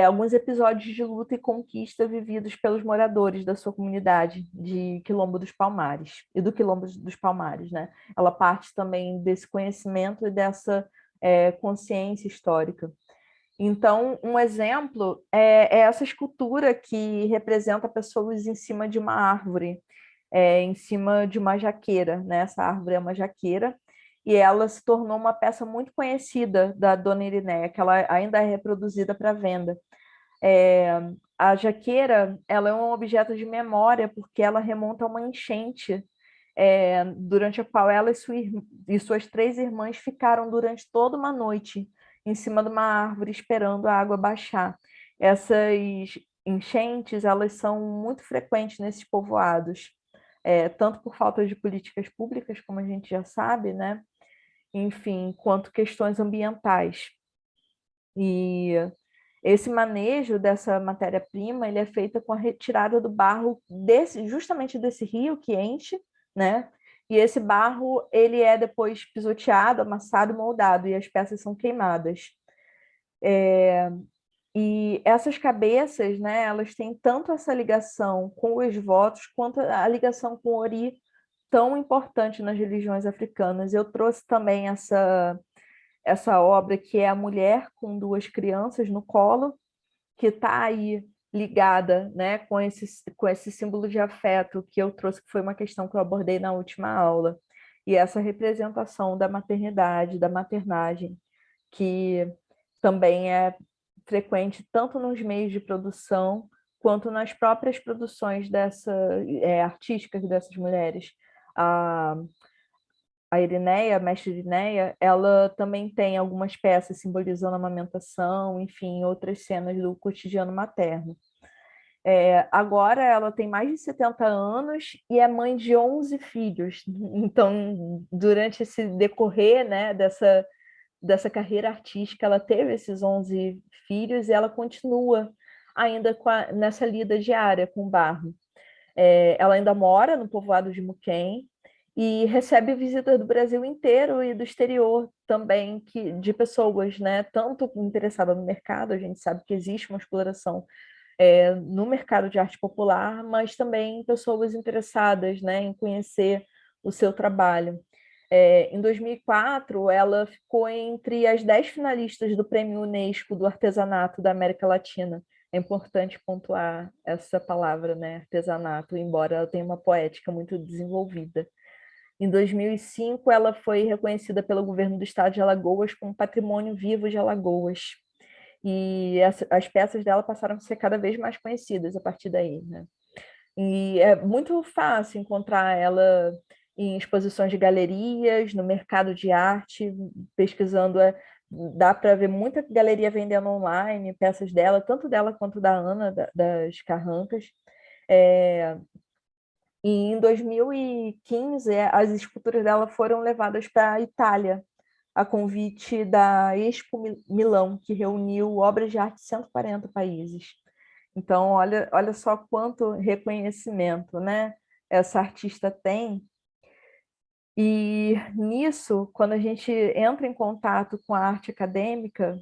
alguns episódios de luta e conquista vividos pelos moradores da sua comunidade de Quilombo dos Palmares e do Quilombo dos Palmares, né? Ela parte também desse conhecimento e dessa consciência histórica. Então, um exemplo é essa escultura que representa pessoas em cima de uma árvore, em cima de uma jaqueira, né? Essa árvore é uma jaqueira, e ela se tornou uma peça muito conhecida da Dona Irineia, que ela ainda é reproduzida para venda. A jaqueira, ela é um objeto de memória porque ela remonta a uma enchente durante a qual ela e suas 3 irmãs ficaram durante toda uma noite em cima de uma árvore esperando a água baixar. Essas enchentes, elas são muito frequentes nesses povoados, tanto por falta de políticas públicas, como a gente já sabe, né? Enfim, quanto questões ambientais. E esse manejo dessa matéria-prima, ele é feito com a retirada do barro justamente desse rio que enche, né? E esse barro, ele é depois pisoteado, amassado, moldado, e as peças são queimadas. E essas cabeças, né, elas têm tanto essa ligação com os votos, quanto a ligação com o Ori, tão importante nas religiões africanas. Eu trouxe também essa obra que é a mulher com 2 crianças no colo, que está aí ligada, né, com esse símbolo de afeto que eu trouxe, que foi uma questão que eu abordei na última aula. E essa representação da maternidade, da maternagem, que também é frequente tanto nos meios de produção quanto nas próprias produções artísticas dessas mulheres. A, a Irineia, a mestre Irineia, ela também tem algumas peças simbolizando a amamentação, enfim, outras cenas do cotidiano materno. Agora ela tem mais de 70 anos e é mãe de 11 filhos. Então, durante esse decorrer, né, dessa carreira artística, ela teve esses 11 filhos e ela continua ainda nessa lida diária com o barro. Ela ainda mora no povoado de Muquem e recebe visitas do Brasil inteiro e do exterior também, de pessoas, né, tanto interessadas no mercado, a gente sabe que existe uma exploração no mercado de arte popular, mas também pessoas interessadas, né, em conhecer o seu trabalho. Em 2004, ela ficou entre as 10 finalistas do Prêmio Unesco do Artesanato da América Latina. É importante pontuar essa palavra, né, artesanato, embora ela tenha uma poética muito desenvolvida. Em 2005, ela foi reconhecida pelo governo do estado de Alagoas como Patrimônio Vivo de Alagoas. E as peças dela passaram a ser cada vez mais conhecidas a partir daí, né? E é muito fácil encontrar ela em exposições de galerias, no mercado de arte, pesquisando, dá para ver muita galeria vendendo online peças dela, tanto dela quanto da Ana, das Carrancas. E em 2015, as esculturas dela foram levadas para a Itália, a convite da Expo Milão, que reuniu obras de arte de 140 países. Então, olha só quanto reconhecimento, né, essa artista tem. E nisso, quando a gente entra em contato com a arte acadêmica,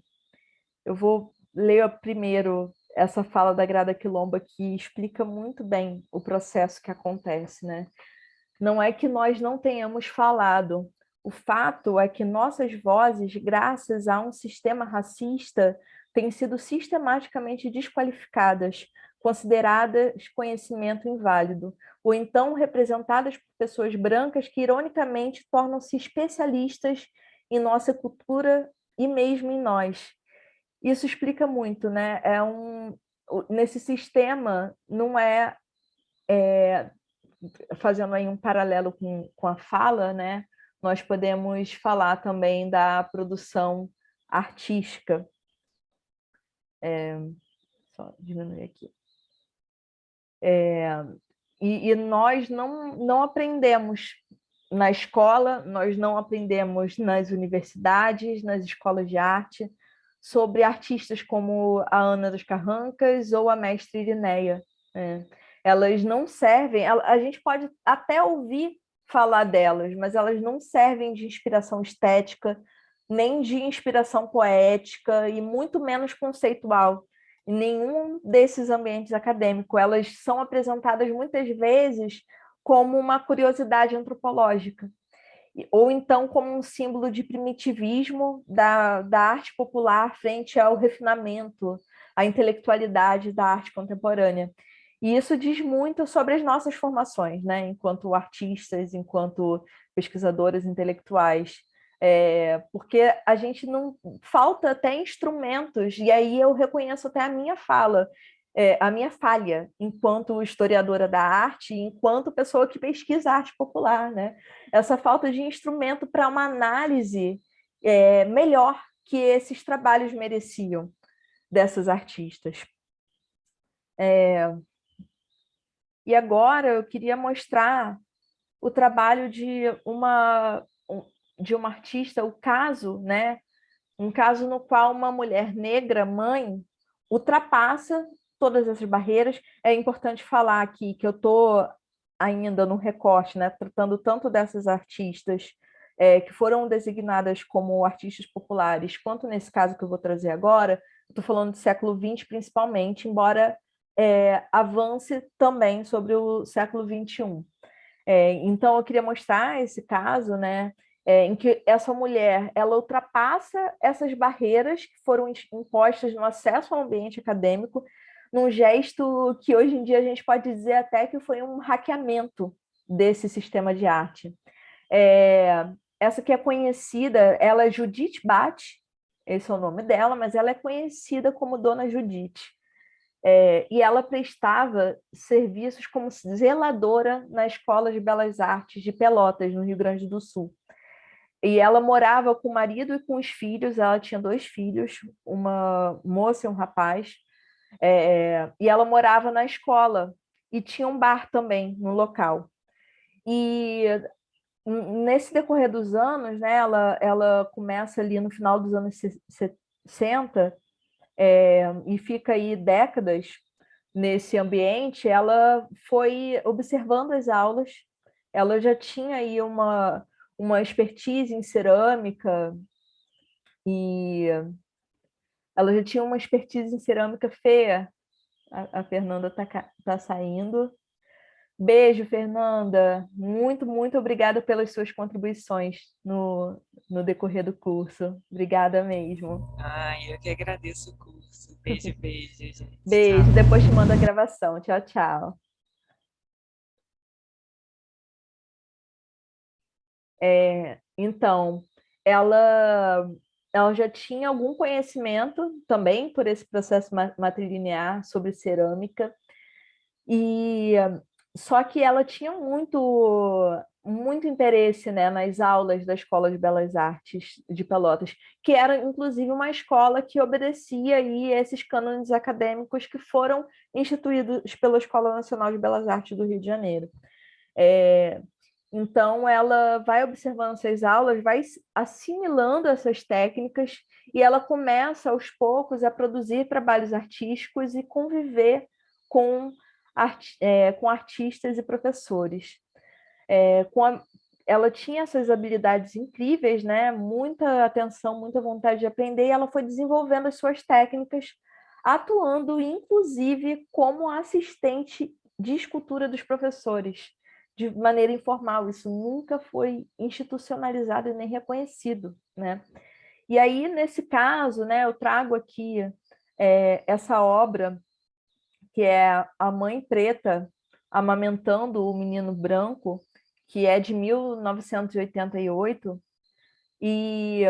eu vou ler primeiro essa fala da Grada Quilomba, que explica muito bem o processo que acontece, né? Não é que nós não tenhamos falado, o fato é que nossas vozes, graças a um sistema racista, têm sido sistematicamente desqualificadas, consideradas conhecimento inválido, ou então representadas por pessoas brancas que, ironicamente, tornam-se especialistas em nossa cultura e mesmo em nós. Isso explica muito, né? Nesse sistema, não fazendo aí um paralelo com a fala, né? Nós podemos falar também da produção artística. Só diminuir aqui. E nós não aprendemos na escola, nós não aprendemos nas universidades, nas escolas de arte, sobre artistas como a Ana dos Carrancas ou a mestre Irineia. Elas não servem, a gente pode até ouvir falar delas, mas elas não servem de inspiração estética, nem de inspiração poética, e muito menos conceitual. Em nenhum desses ambientes acadêmicos, elas são apresentadas muitas vezes como uma curiosidade antropológica, ou então como um símbolo de primitivismo da arte popular frente ao refinamento, à intelectualidade da arte contemporânea. E isso diz muito sobre as nossas formações, né? Enquanto artistas, enquanto pesquisadoras intelectuais. Porque a gente não falta até instrumentos, e aí eu reconheço até a minha fala, a minha falha enquanto historiadora da arte, enquanto pessoa que pesquisa arte popular, né? Essa falta de instrumento para uma análise melhor que esses trabalhos mereciam dessas artistas. E agora eu queria mostrar o trabalho de uma artista, o caso, né? Um caso no qual uma mulher negra, mãe, ultrapassa todas essas barreiras. É importante falar aqui que eu estou ainda no recorte, né? Tratando tanto dessas artistas que foram designadas como artistas populares, quanto nesse caso que eu vou trazer agora, estou falando do século XX principalmente, embora avance também sobre o século XXI. Então, eu queria mostrar esse caso, né, em que essa mulher ela ultrapassa essas barreiras que foram impostas no acesso ao ambiente acadêmico, num gesto que hoje em dia a gente pode dizer até que foi um hackeamento desse sistema de arte. Essa que é conhecida, ela é Judith Bate, esse é o nome dela, mas ela é conhecida como Dona Judith. E ela prestava serviços como zeladora na Escola de Belas Artes de Pelotas, no Rio Grande do Sul. E ela morava com o marido e com os filhos, ela tinha 2 filhos, uma moça e um rapaz, e ela morava na escola, e tinha um bar também no local. E nesse decorrer dos anos, né, ela começa ali no final dos anos 60, e fica aí décadas nesse ambiente, ela foi observando as aulas, ela já tinha aí uma expertise em cerâmica, e ela já tinha uma expertise em cerâmica feia. A Fernanda tá saindo. Beijo, Fernanda. Muito, muito obrigada pelas suas contribuições no decorrer do curso. Obrigada mesmo. Ai, eu que agradeço o curso. Beijo, beijo, gente. Beijo. Tchau. Depois te mando a gravação. Tchau, tchau. Então, ela, ela já tinha algum conhecimento também por esse processo matrilinear sobre cerâmica, e só que ela tinha muito interesse, né, nas aulas da Escola de Belas Artes de Pelotas, que era inclusive uma escola que obedecia aí esses cânones acadêmicos que foram instituídos pela Escola Nacional de Belas Artes do Rio de Janeiro. Então, ela vai observando essas aulas, vai assimilando essas técnicas, e ela começa, aos poucos, a produzir trabalhos artísticos e conviver com, com artistas e professores. Ela tinha essas habilidades incríveis, né? Muita atenção, muita vontade de aprender, e ela foi desenvolvendo as suas técnicas, atuando, inclusive, como assistente de escultura dos professores, de maneira informal. Isso nunca foi institucionalizado e nem reconhecido, né? E aí, nesse caso, né, eu trago aqui essa obra, que é A Mãe Preta Amamentando o Menino Branco, que é de 1988, e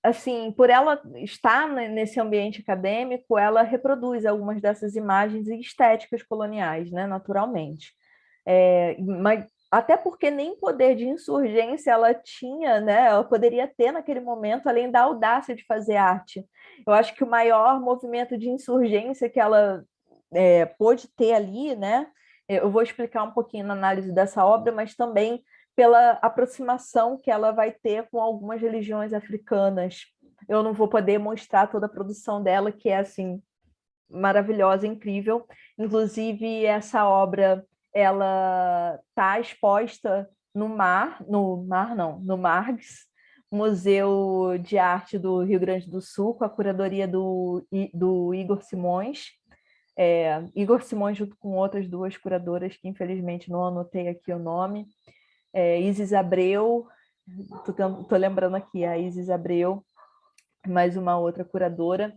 assim, por ela estar nesse ambiente acadêmico, ela reproduz algumas dessas imagens e estéticas coloniais, né, naturalmente. Mas até porque nem poder de insurgência ela tinha, né? Ela poderia ter naquele momento, além da audácia de fazer arte. Eu acho que o maior movimento de insurgência que ela pôde ter ali, né? Eu vou explicar um pouquinho na análise dessa obra, mas também pela aproximação que ela vai ter com algumas religiões africanas. Eu não vou poder mostrar toda a produção dela, que é assim maravilhosa, incrível. Inclusive, essa obra ela está exposta no MARGS, Museu de Arte do Rio Grande do Sul, com a curadoria do Igor Simões. Igor Simões junto com outras duas curadoras, que infelizmente não anotei aqui o nome. Isis Abreu, estou lembrando aqui, a Isis Abreu, mais uma outra curadora.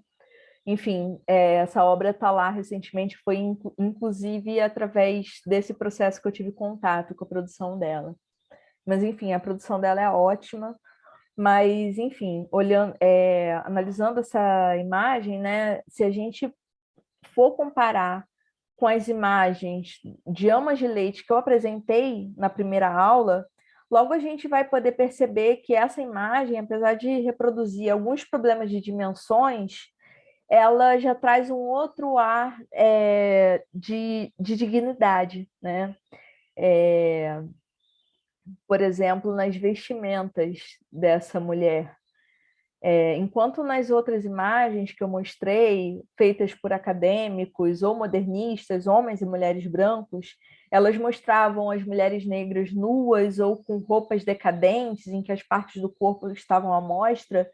Enfim, essa obra está lá recentemente, foi inclusive através desse processo que eu tive contato com a produção dela. Mas, enfim, a produção dela é ótima, mas, enfim, analisando essa imagem, né, se a gente for comparar com as imagens de amas de leite que eu apresentei na primeira aula, logo a gente vai poder perceber que essa imagem, apesar de reproduzir alguns problemas de dimensões, ela já traz um outro ar de dignidade, né? Por exemplo, nas vestimentas dessa mulher. Enquanto nas outras imagens que eu mostrei, feitas por acadêmicos ou modernistas, homens e mulheres brancos, elas mostravam as mulheres negras nuas ou com roupas decadentes, em que as partes do corpo estavam à mostra.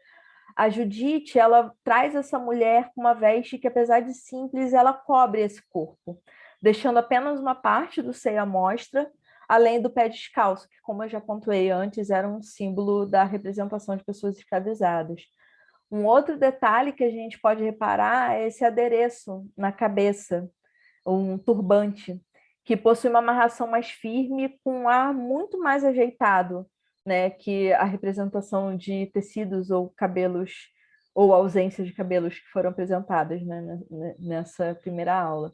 A Judite, ela traz essa mulher com uma veste que, apesar de simples, ela cobre esse corpo, deixando apenas uma parte do seio à mostra, além do pé descalço, que, como eu já pontuei antes, era um símbolo da representação de pessoas escravizadas. Um outro detalhe que a gente pode reparar é esse adereço na cabeça, um turbante, que possui uma amarração mais firme, com um ar muito mais ajeitado, né, que a representação de tecidos ou cabelos, ou ausência de cabelos que foram apresentadas, né, nessa primeira aula.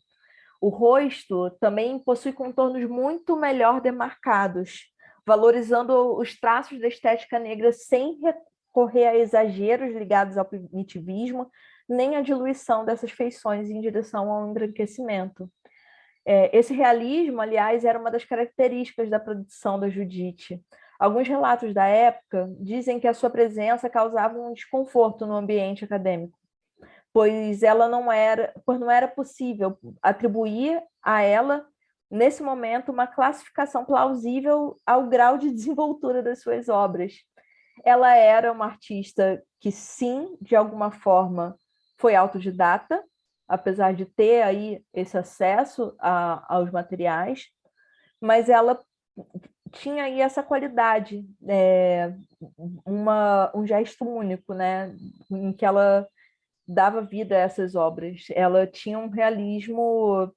O rosto também possui contornos muito melhor demarcados, valorizando os traços da estética negra sem recorrer a exageros ligados ao primitivismo, nem a diluição dessas feições em direção ao embranquecimento. Esse realismo, aliás, era uma das características da produção da Judite. Alguns relatos da época dizem que a sua presença causava um desconforto no ambiente acadêmico, pois não era possível atribuir a ela, nesse momento, uma classificação plausível ao grau de desenvoltura das suas obras. Ela era uma artista que, sim, de alguma forma, foi autodidata, apesar de ter aí esse acesso aos materiais, mas ela tinha aí essa qualidade, um gesto único, né, em que ela dava vida a essas obras. Ela tinha um realismo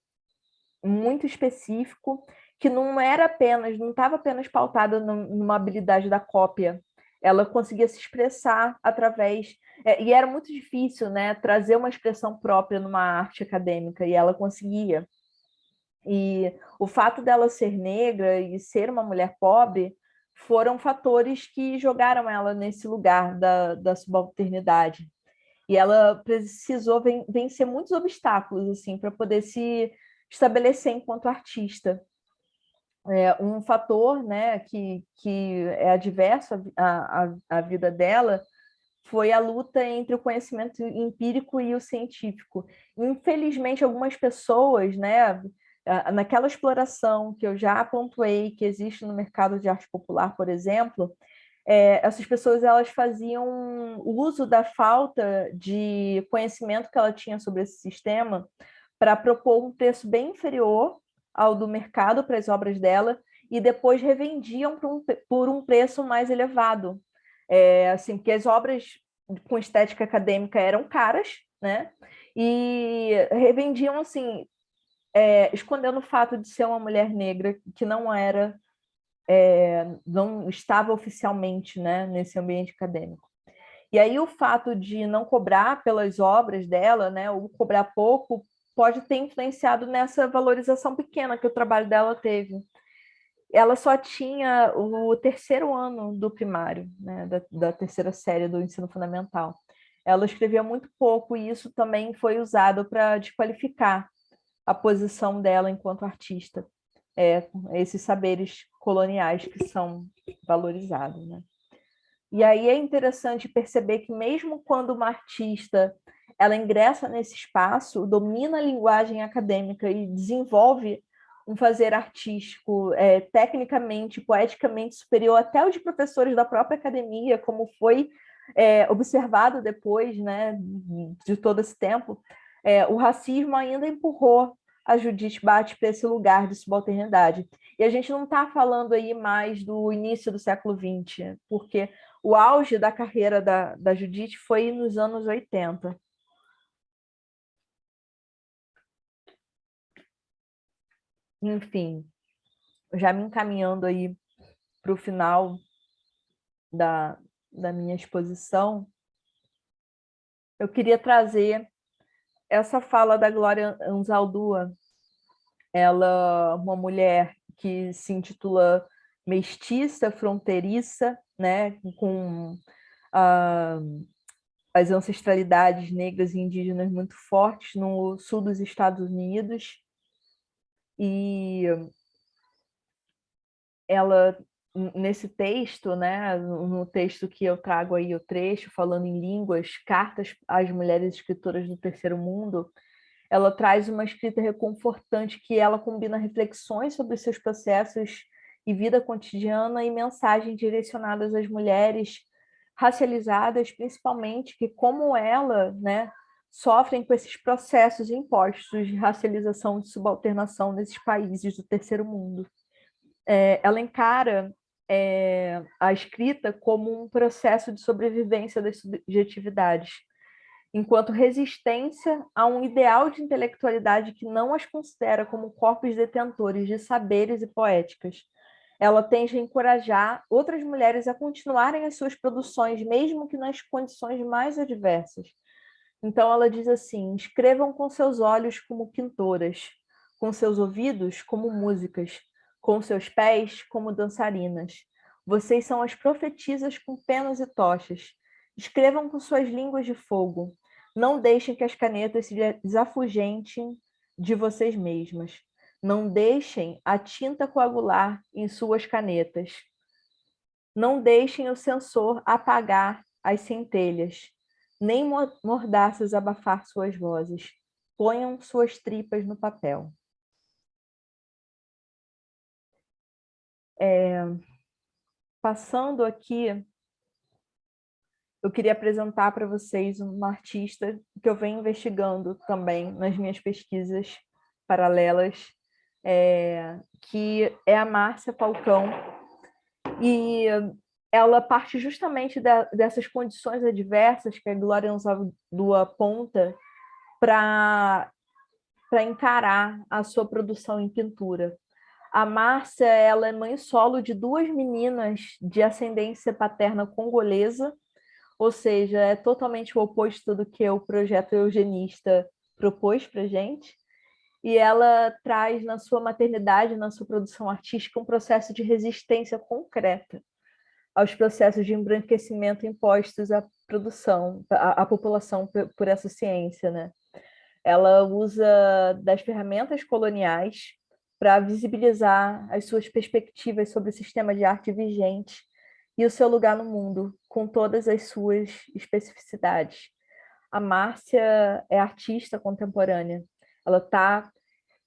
muito específico, que não estava apenas pautada numa habilidade da cópia. Ela conseguia se expressar através... e era muito difícil, né, trazer uma expressão própria numa arte acadêmica, e ela conseguia. E o fato dela ser negra e ser uma mulher pobre foram fatores que jogaram ela nesse lugar da subalternidade. E ela precisou vencer muitos obstáculos assim, para poder se estabelecer enquanto artista. Um fator, né, que é adverso à vida dela foi a luta entre o conhecimento empírico e o científico. Infelizmente, algumas pessoas, né, naquela exploração que eu já pontuei que existe no mercado de arte popular, por exemplo, essas pessoas elas faziam uso da falta de conhecimento que ela tinha sobre esse sistema para propor um preço bem inferior ao do mercado para as obras dela e depois revendiam por um preço mais elevado. Assim, porque as obras com estética acadêmica eram caras, né? E revendiam assim, escondendo o fato de ser uma mulher negra que não estava oficialmente, né, nesse ambiente acadêmico. E aí o fato de não cobrar pelas obras dela, né, ou cobrar pouco, pode ter influenciado nessa valorização pequena que o trabalho dela teve. Ela só tinha o terceiro ano do primário, né, da terceira série do ensino fundamental. Ela escrevia muito pouco e isso também foi usado para desqualificar a posição dela enquanto artista. Esses saberes coloniais que são valorizados, né? E aí é interessante perceber que mesmo quando uma artista ela ingressa nesse espaço, domina a linguagem acadêmica e desenvolve um fazer artístico tecnicamente, poeticamente superior até o de professores da própria academia, como foi observado depois, né, de todo esse tempo. O racismo ainda empurrou a Judith Butler para esse lugar de subalternidade. E a gente não está falando aí mais do início do século XX, porque o auge da carreira da Judith foi nos anos 80. Enfim, já me encaminhando aí para o final da minha exposição, eu queria trazer essa fala da Glória Anzaldúa, ela uma mulher que se intitula mestiça, fronteiriça, né, com as ancestralidades negras e indígenas muito fortes no sul dos Estados Unidos, e ela, nesse texto, né, no texto que eu trago aí o trecho, falando em línguas, cartas às mulheres escritoras do terceiro mundo, ela traz uma escrita reconfortante que ela combina reflexões sobre seus processos e vida cotidiana e mensagens direcionadas às mulheres racializadas, principalmente, que, como ela, né, sofrem com esses processos impostos de racialização e de subalternação nesses países do terceiro mundo. Ela encara a escrita como um processo de sobrevivência das subjetividades, enquanto resistência a um ideal de intelectualidade que não as considera como corpos detentores de saberes e poéticas. Ela tende a encorajar outras mulheres a continuarem as suas produções, mesmo que nas condições mais adversas. Então ela diz assim: escrevam com seus olhos como pintoras, com seus ouvidos como músicas, com seus pés como dançarinas. Vocês são as profetisas com penas e tochas. Escrevam com suas línguas de fogo. Não deixem que as canetas se desafugentem de vocês mesmas. Não deixem a tinta coagular em suas canetas. Não deixem o censor apagar as centelhas, nem mordaças abafar suas vozes. Ponham suas tripas no papel. Passando aqui, eu queria apresentar para vocês uma artista que eu venho investigando também nas minhas pesquisas paralelas, que é a Márcia Falcão. E ela parte justamente dessas condições adversas que a Glória Anzaldúa aponta para encarar a sua produção em pintura. A Márcia, ela é mãe solo de duas meninas de ascendência paterna congolesa, ou seja, é totalmente o oposto do que o projeto eugenista propôs para a gente. E ela traz na sua maternidade, na sua produção artística, um processo de resistência concreta aos processos de embranquecimento impostos à produção, à população por essa ciência, né? Ela usa das ferramentas coloniais para visibilizar as suas perspectivas sobre o sistema de arte vigente e o seu lugar no mundo, com todas as suas especificidades. A Márcia é artista contemporânea. Ela está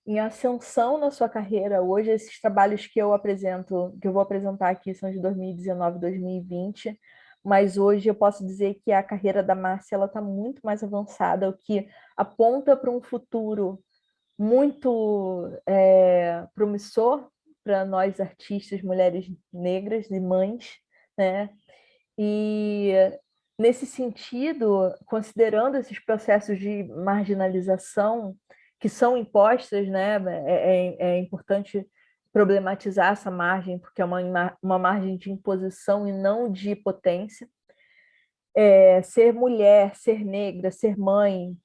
em ascensão na sua carreira. Hoje, esses trabalhos que eu vou apresentar aqui, são de 2019 e 2020, mas hoje eu posso dizer que a carreira da Márcia está muito mais avançada, o que aponta para um futuro muito promissor para nós artistas, mulheres negras e mães, né? E nesse sentido, considerando esses processos de marginalização que são impostas, né? É importante problematizar essa margem, porque é uma margem de imposição e não de potência. Ser mulher, ser negra, ser mãe,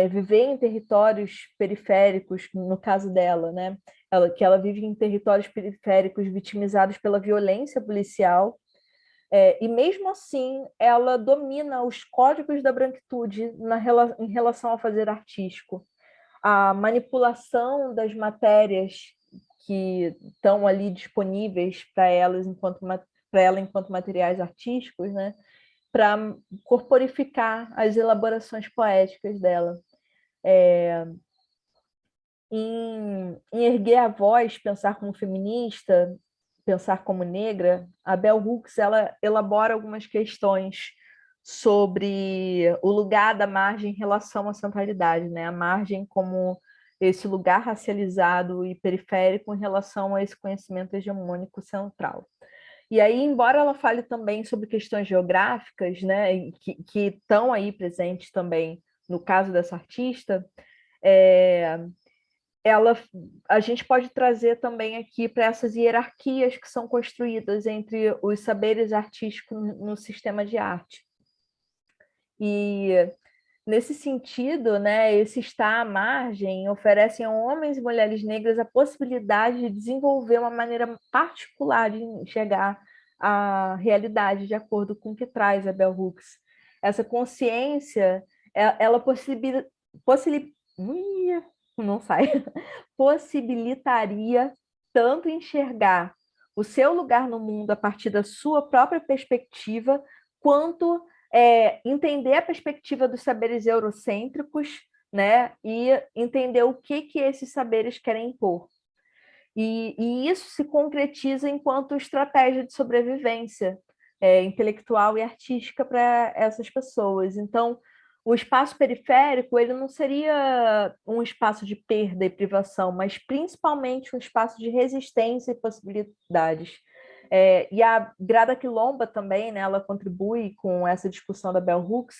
viver em territórios periféricos, no caso dela, né? Ela vive em territórios periféricos vitimizados pela violência policial, e mesmo assim ela domina os códigos da branquitude em relação ao fazer artístico. A manipulação das matérias que estão ali disponíveis para ela enquanto materiais artísticos, né? para corporificar as elaborações poéticas dela. Em Erguer a Voz, Pensar como Feminista, Pensar como Negra, a Bell Hooks ela elabora algumas questões sobre o lugar da margem em relação à centralidade, né? A margem como esse lugar racializado e periférico em relação a esse conhecimento hegemônico central. E aí, embora ela fale também sobre questões geográficas, né, que estão aí presentes também no caso dessa artista, a gente pode trazer também aqui para essas hierarquias que são construídas entre os saberes artísticos no sistema de arte. E nesse sentido, né, esse estar à margem oferecem a homens e mulheres negras a possibilidade de desenvolver uma maneira particular de enxergar a realidade de acordo com o que traz a Bell Hooks. Essa consciência, ela não sai, possibilitaria tanto enxergar o seu lugar no mundo a partir da sua própria perspectiva, quanto entender a perspectiva dos saberes eurocêntricos, né, e entender o que esses saberes querem impor. E isso se concretiza enquanto estratégia de sobrevivência intelectual e artística para essas pessoas. Então, o espaço periférico ele não seria um espaço de perda e privação, mas principalmente um espaço de resistência e possibilidades. E a Grada Quilomba também, né, ela contribui com essa discussão da Bell Hooks,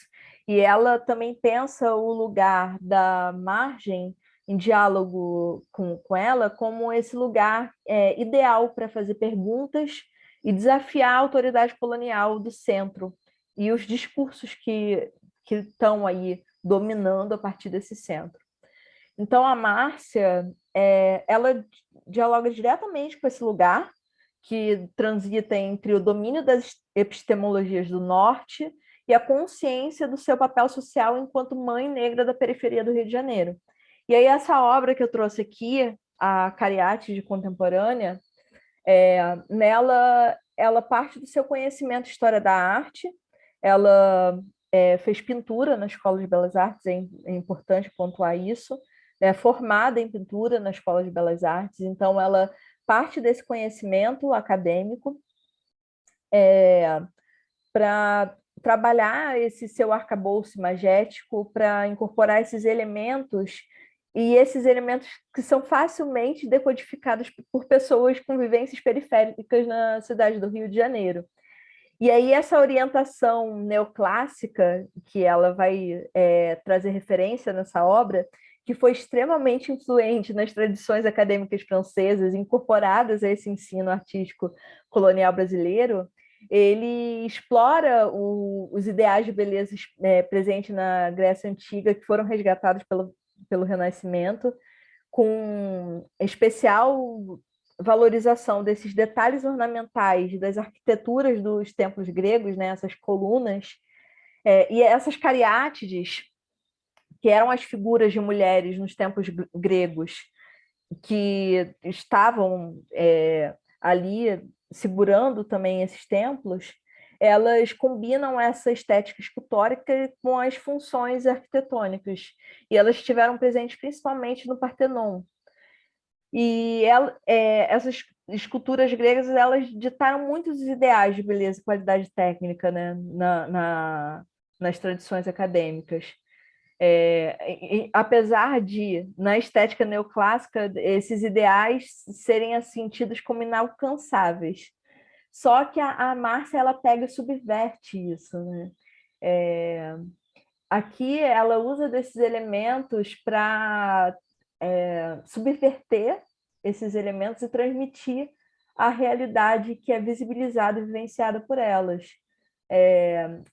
e ela também pensa o lugar da margem em diálogo com ela como esse lugar ideal para fazer perguntas e desafiar a autoridade colonial do centro e os discursos que estão aí dominando a partir desse centro. Então, a Márcia, ela dialoga diretamente com esse lugar que transita entre o domínio das epistemologias do Norte e a consciência do seu papel social enquanto mãe negra da periferia do Rio de Janeiro. E aí essa obra que eu trouxe aqui, a Cariátide Contemporânea, nela ela parte do seu conhecimento de história da arte, ela fez pintura na Escola de Belas Artes, é importante pontuar isso, é formada em pintura na Escola de Belas Artes, então ela parte desse conhecimento acadêmico para trabalhar esse seu arcabouço imagético, para incorporar esses elementos, e esses elementos que são facilmente decodificados por pessoas com vivências periféricas na cidade do Rio de Janeiro. E aí essa orientação neoclássica, que ela vai trazer referência nessa obra, que foi extremamente influente nas tradições acadêmicas francesas, incorporadas a esse ensino artístico colonial brasileiro, ele explora os ideais de beleza presentes na Grécia Antiga, que foram resgatados pelo Renascimento, com especial valorização desses detalhes ornamentais das arquiteturas dos templos gregos, né, essas colunas, e essas cariátides, que eram as figuras de mulheres nos templos gregos, que estavam ali segurando também esses templos, elas combinam essa estética escultórica com as funções arquitetônicas, e elas estiveram presentes principalmente no Partenon. E essas esculturas gregas, elas ditaram muitos ideais de beleza e qualidade técnica, né, nas tradições acadêmicas. Apesar de, na estética neoclássica, esses ideais serem assim, tidos como inalcançáveis. Só que a Márcia ela pega e subverte isso, né? Aqui ela usa desses elementos para subverter esses elementos e transmitir a realidade que é visibilizada e vivenciada por elas.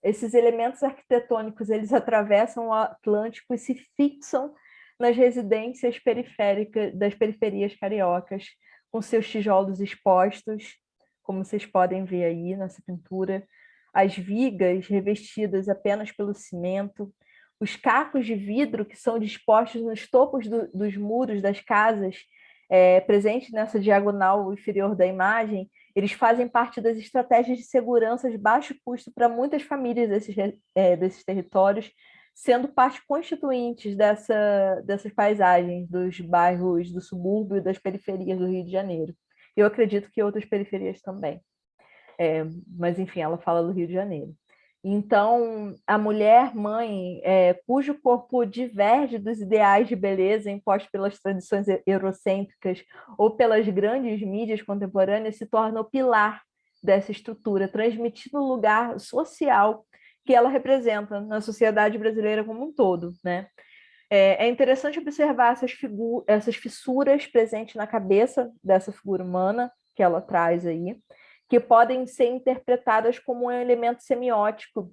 Esses elementos arquitetônicos eles atravessam o Atlântico e se fixam nas residências periféricas das periferias cariocas, com seus tijolos expostos, como vocês podem ver aí nessa pintura, as vigas revestidas apenas pelo cimento, os cacos de vidro que são dispostos nos topos dos muros das casas, presentes nessa diagonal inferior da imagem, eles fazem parte das estratégias de segurança de baixo custo para muitas famílias desses territórios, sendo parte constituinte dessas paisagens dos bairros do subúrbio e das periferias do Rio de Janeiro. Eu acredito que outras periferias também. Mas, enfim, ela fala do Rio de Janeiro. Então, a mulher mãe, cujo corpo diverge dos ideais de beleza impostos pelas tradições eurocêntricas ou pelas grandes mídias contemporâneas, se torna o pilar dessa estrutura, transmitindo o lugar social que ela representa na sociedade brasileira como um todo, né? É interessante observar essas fissuras presentes na cabeça dessa figura humana que ela traz aí, que podem ser interpretadas como um elemento semiótico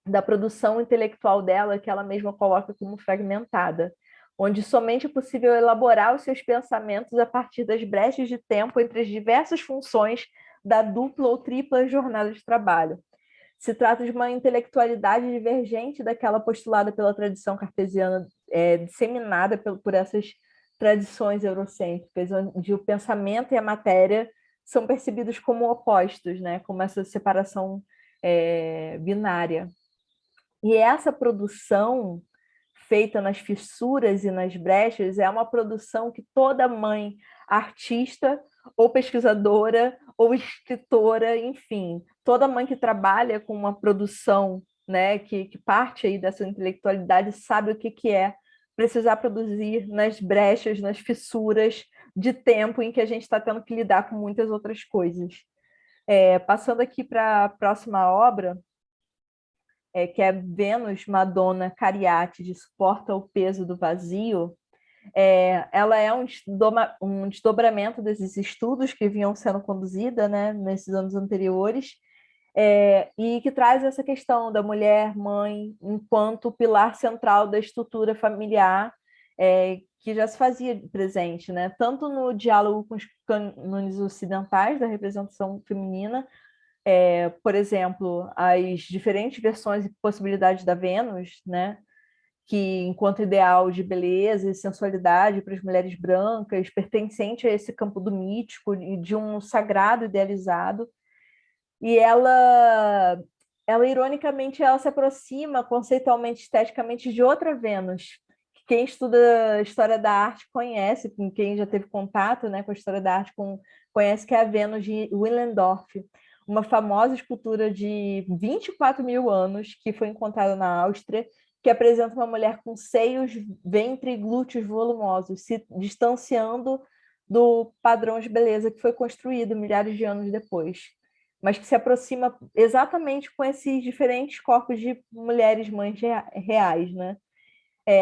da produção intelectual dela, que ela mesma coloca como fragmentada, onde somente é possível elaborar os seus pensamentos a partir das brechas de tempo entre as diversas funções da dupla ou tripla jornada de trabalho. Se trata de uma intelectualidade divergente daquela postulada pela tradição cartesiana, disseminada por essas tradições eurocêntricas, onde o pensamento e a matéria são percebidos como opostos, né? Como essa separação binária. E essa produção feita nas fissuras e nas brechas é uma produção que toda mãe artista ou pesquisadora ou escritora, enfim, toda mãe que trabalha com uma produção, né, que parte aí dessa intelectualidade sabe o que é precisar produzir nas brechas, nas fissuras de tempo em que a gente está tendo que lidar com muitas outras coisas. Passando aqui para a próxima obra, que é Vênus, Madonna, Cariátide, Suporta o Peso do Vazio, ela é um desdobramento desses estudos que vinham sendo conduzidos, né, nesses anos anteriores, e que traz essa questão da mulher mãe enquanto pilar central da estrutura familiar, que já se fazia presente, né, tanto no diálogo com os cânones ocidentais da representação feminina, por exemplo, as diferentes versões e possibilidades da Vênus, né, que enquanto ideal de beleza e sensualidade para as mulheres brancas, pertencente a esse campo do mítico e de um sagrado idealizado. E ela ironicamente, ela se aproxima conceitualmente, esteticamente, de outra Vênus. Quem estuda história da arte conhece, quem já teve contato, né, com a história da arte, conhece que é a Vênus de Willendorf, uma famosa escultura de 24 mil anos que foi encontrada na Áustria, que apresenta uma mulher com seios, ventre e glúteos volumosos, se distanciando do padrão de beleza que foi construído milhares de anos depois, mas que se aproxima exatamente com esses diferentes corpos de mulheres mães reais, né?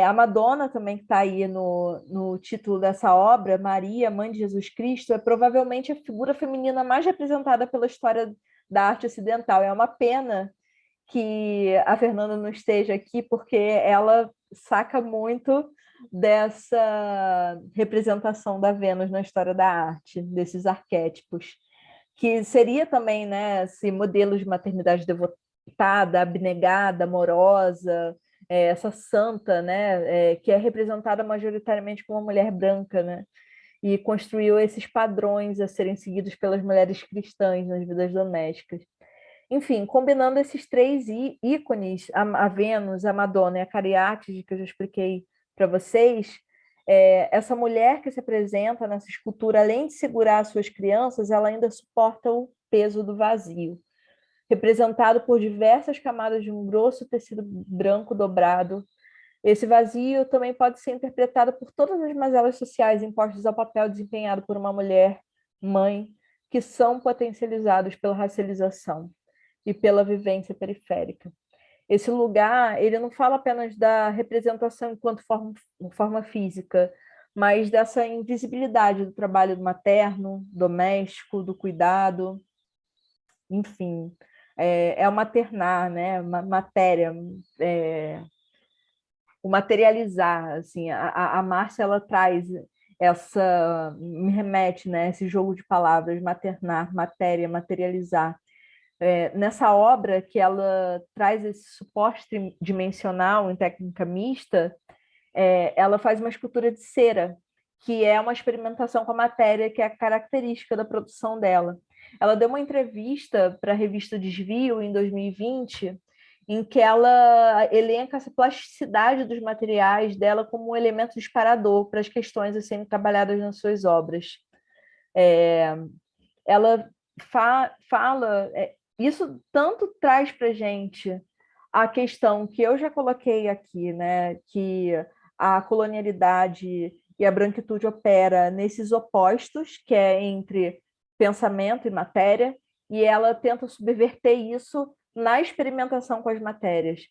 A Madonna também, que está aí no título dessa obra, Maria, Mãe de Jesus Cristo, é provavelmente a figura feminina mais representada pela história da arte ocidental. É uma pena que a Fernanda não esteja aqui, porque ela saca muito dessa representação da Vênus na história da arte, desses arquétipos, que seria também, né, esse modelo de maternidade devotada, abnegada, amorosa, essa santa, né, que é representada majoritariamente como uma mulher branca, né, e construiu esses padrões a serem seguidos pelas mulheres cristãs nas vidas domésticas. Enfim, combinando esses três ícones, a Vênus, a Madonna e a Cariátide, que eu já expliquei para vocês, essa mulher que se apresenta nessa escultura, além de segurar suas crianças, ela ainda suporta o peso do vazio, representado por diversas camadas de um grosso tecido branco dobrado. Esse vazio também pode ser interpretado por todas as mazelas sociais impostas ao papel desempenhado por uma mulher, mãe, que são potencializados pela racialização e pela vivência periférica. Esse lugar, ele não fala apenas da representação enquanto forma física, mas dessa invisibilidade do trabalho materno, doméstico, do cuidado, enfim, o maternar, né? Matéria, o materializar, assim, a Márcia, ela traz me remete, né, esse jogo de palavras, maternar, matéria, materializar. Nessa obra que ela traz esse suporte tridimensional em técnica mista, ela faz uma escultura de cera, que é uma experimentação com a matéria, que é a característica da produção dela. ela deu uma entrevista para a revista Desvio, em 2020, em que ela elenca essa plasticidade dos materiais dela como um elemento disparador para as questões a serem trabalhadas nas suas obras. Ela fala, isso tanto traz para a gente a questão que eu já coloquei aqui, né, que a colonialidade e a branquitude opera nesses opostos, que é entre pensamento e matéria, e ela tenta subverter isso na experimentação com as matérias.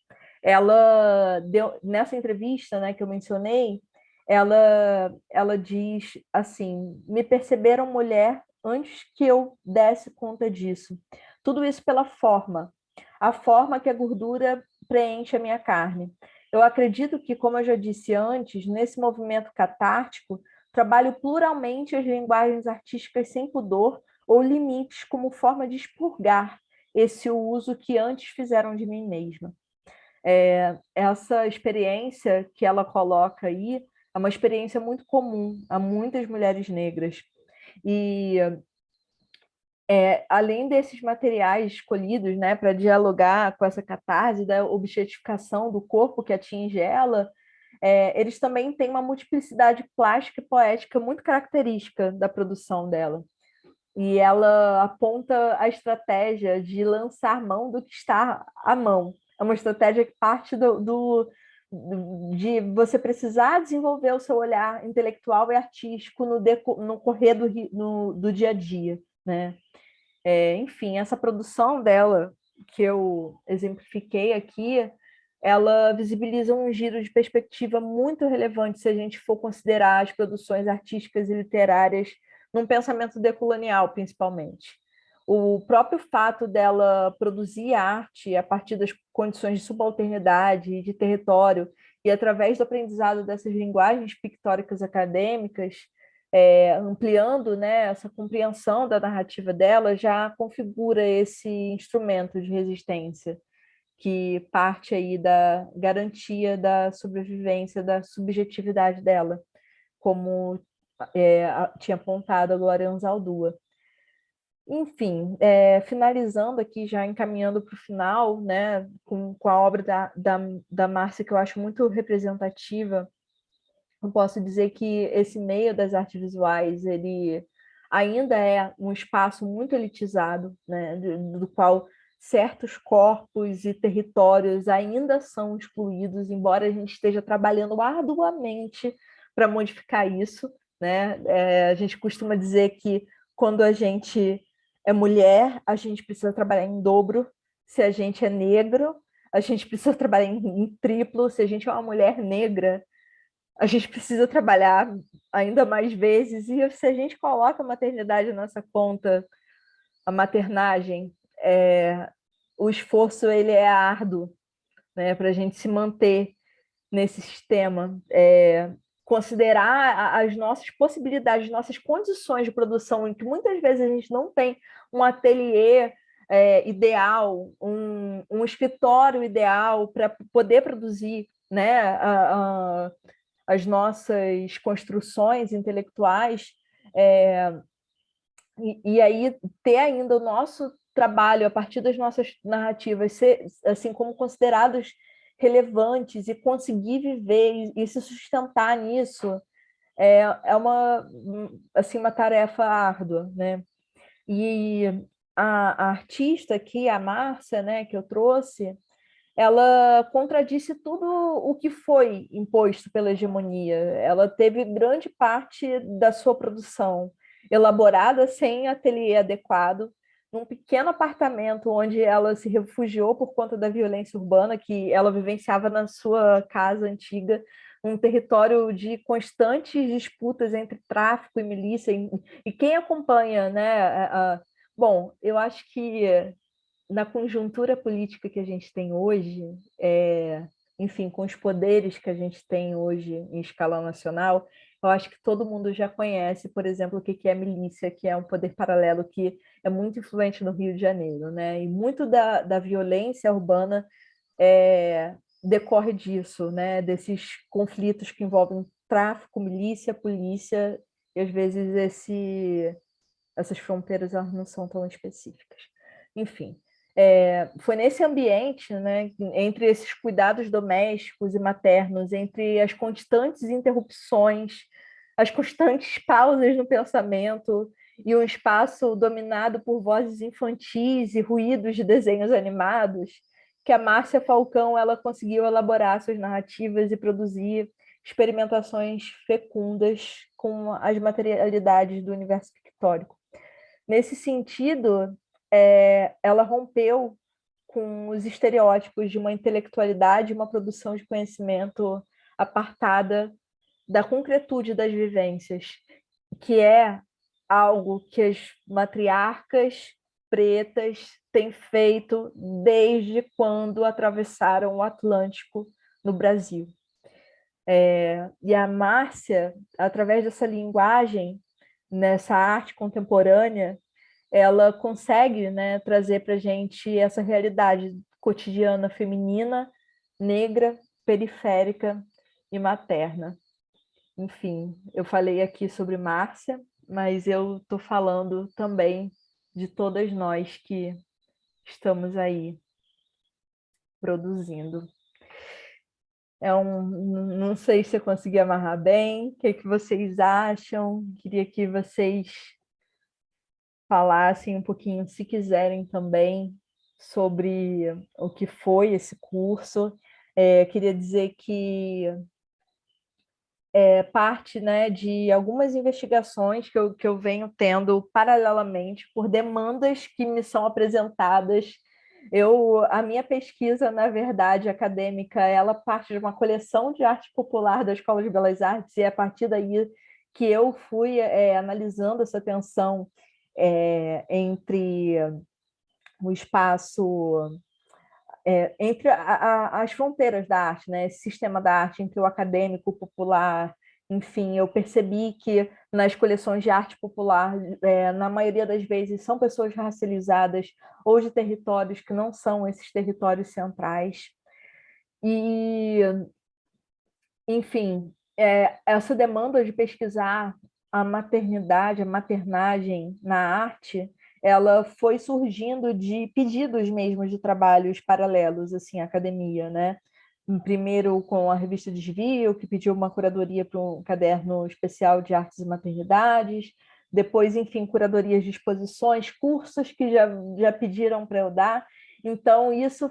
Ela deu, nessa entrevista, né, que eu mencionei, ela diz assim: me perceberam mulher antes que eu desse conta disso. Tudo isso pela forma, a forma que a gordura preenche a minha carne. Eu acredito que, como eu já disse antes, nesse movimento catártico, trabalho pluralmente as linguagens artísticas sem pudor ou limites como forma de expurgar esse uso que antes fizeram de mim mesma. Essa experiência que ela coloca aí é uma experiência muito comum a muitas mulheres negras. E além desses materiais escolhidos, né, para dialogar com essa catarse da objetificação do corpo que atinge ela, eles também têm uma multiplicidade plástica e poética muito característica da produção dela. E ela aponta a estratégia de lançar mão do que está à mão. É uma estratégia que parte de você precisar desenvolver o seu olhar intelectual e artístico no correr do dia a dia, né? Enfim, essa produção dela, que eu exemplifiquei aqui, ela visibiliza um giro de perspectiva muito relevante se a gente for considerar as produções artísticas e literárias num pensamento decolonial, principalmente. O próprio fato dela produzir arte a partir das condições de subalternidade e de território, e através do aprendizado dessas linguagens pictóricas acadêmicas, ampliando, né, essa compreensão da narrativa dela, já configura esse instrumento de resistência que parte aí da garantia da sobrevivência, da subjetividade dela, como tinha apontado a Glória Anzaldúa. Enfim, finalizando aqui, já encaminhando para o final, né, com a obra da Márcia, que eu acho muito representativa, eu posso dizer que esse meio das artes visuais, ele ainda é um espaço muito elitizado, né, do qual certos corpos e territórios ainda são excluídos, embora a gente esteja trabalhando arduamente para modificar isso, né? A gente costuma dizer que quando a gente é mulher, a gente precisa trabalhar em dobro; se a gente é negro, a gente precisa trabalhar em triplo; se a gente é uma mulher negra, a gente precisa trabalhar ainda mais vezes. E se a gente coloca a maternidade nessa conta, a maternagem, o esforço ele é árduo, né, para a gente se manter nesse sistema, considerar as nossas possibilidades, nossas condições de produção, em que muitas vezes a gente não tem um ateliê ideal, um escritório ideal para poder produzir, né, as nossas construções intelectuais, e aí ter ainda o nosso trabalho a partir das nossas narrativas ser assim como considerados relevantes, e conseguir viver e se sustentar nisso uma assim uma tarefa árdua, né? E a artista aqui, a Márcia, né, que eu trouxe, ela contradisse tudo o que foi imposto pela hegemonia. Ela teve grande parte da sua produção elaborada sem ateliê adequado, num pequeno apartamento onde ela se refugiou por conta da violência urbana que ela vivenciava na sua casa antiga, um território de constantes disputas entre tráfico e milícia. E quem acompanha, né? Bom, eu acho que na conjuntura política que a gente tem hoje, enfim, com os poderes que a gente tem hoje em escala nacional, eu acho que todo mundo já conhece, por exemplo, o que é milícia, que é um poder paralelo que é muito influente no Rio de Janeiro, né? E muito da violência urbana decorre disso, né? Desses conflitos que envolvem tráfico, milícia, polícia, e às vezes essas fronteiras elas não são tão específicas. Enfim, foi nesse ambiente, né, entre esses cuidados domésticos e maternos, entre as constantes interrupções, as constantes pausas no pensamento e um espaço dominado por vozes infantis e ruídos de desenhos animados, que a Márcia Falcão ela conseguiu elaborar suas narrativas e produzir experimentações fecundas com as materialidades do universo pictórico. Nesse sentido, ela rompeu com os estereótipos de uma intelectualidade e uma produção de conhecimento apartada da concretude das vivências, que é algo que as matriarcas pretas têm feito desde quando atravessaram o Atlântico no Brasil. E a Márcia, através dessa linguagem, nessa arte contemporânea, ela consegue, né, trazer para a gente essa realidade cotidiana feminina, negra, periférica e materna. Enfim, eu falei aqui sobre Márcia, mas eu estou falando também de todas nós que estamos aí produzindo. Não sei se eu consegui amarrar bem, o que vocês acham? Queria que vocês falassem um pouquinho, se quiserem também, sobre o que foi esse curso. Queria dizer que parte, né, de algumas investigações que eu venho tendo paralelamente por demandas que me são apresentadas. A minha pesquisa, na verdade, acadêmica, ela parte de uma coleção de arte popular da Escola de Belas Artes, e é a partir daí que eu fui analisando essa tensão entre o espaço, entre as fronteiras da arte, né? Esse sistema da arte entre o acadêmico, o popular. Enfim, eu percebi que nas coleções de arte popular, na maioria das vezes, são pessoas racializadas ou de territórios que não são esses territórios centrais. E, enfim, essa demanda de pesquisar a maternidade, a maternagem na arte, ela foi surgindo de pedidos mesmo de trabalhos paralelos, assim, à academia, né? Primeiro com a revista Desvio, que pediu uma curadoria para um caderno especial de artes e maternidades, depois, enfim, curadorias de exposições, cursos que já pediram para eu dar. Então, isso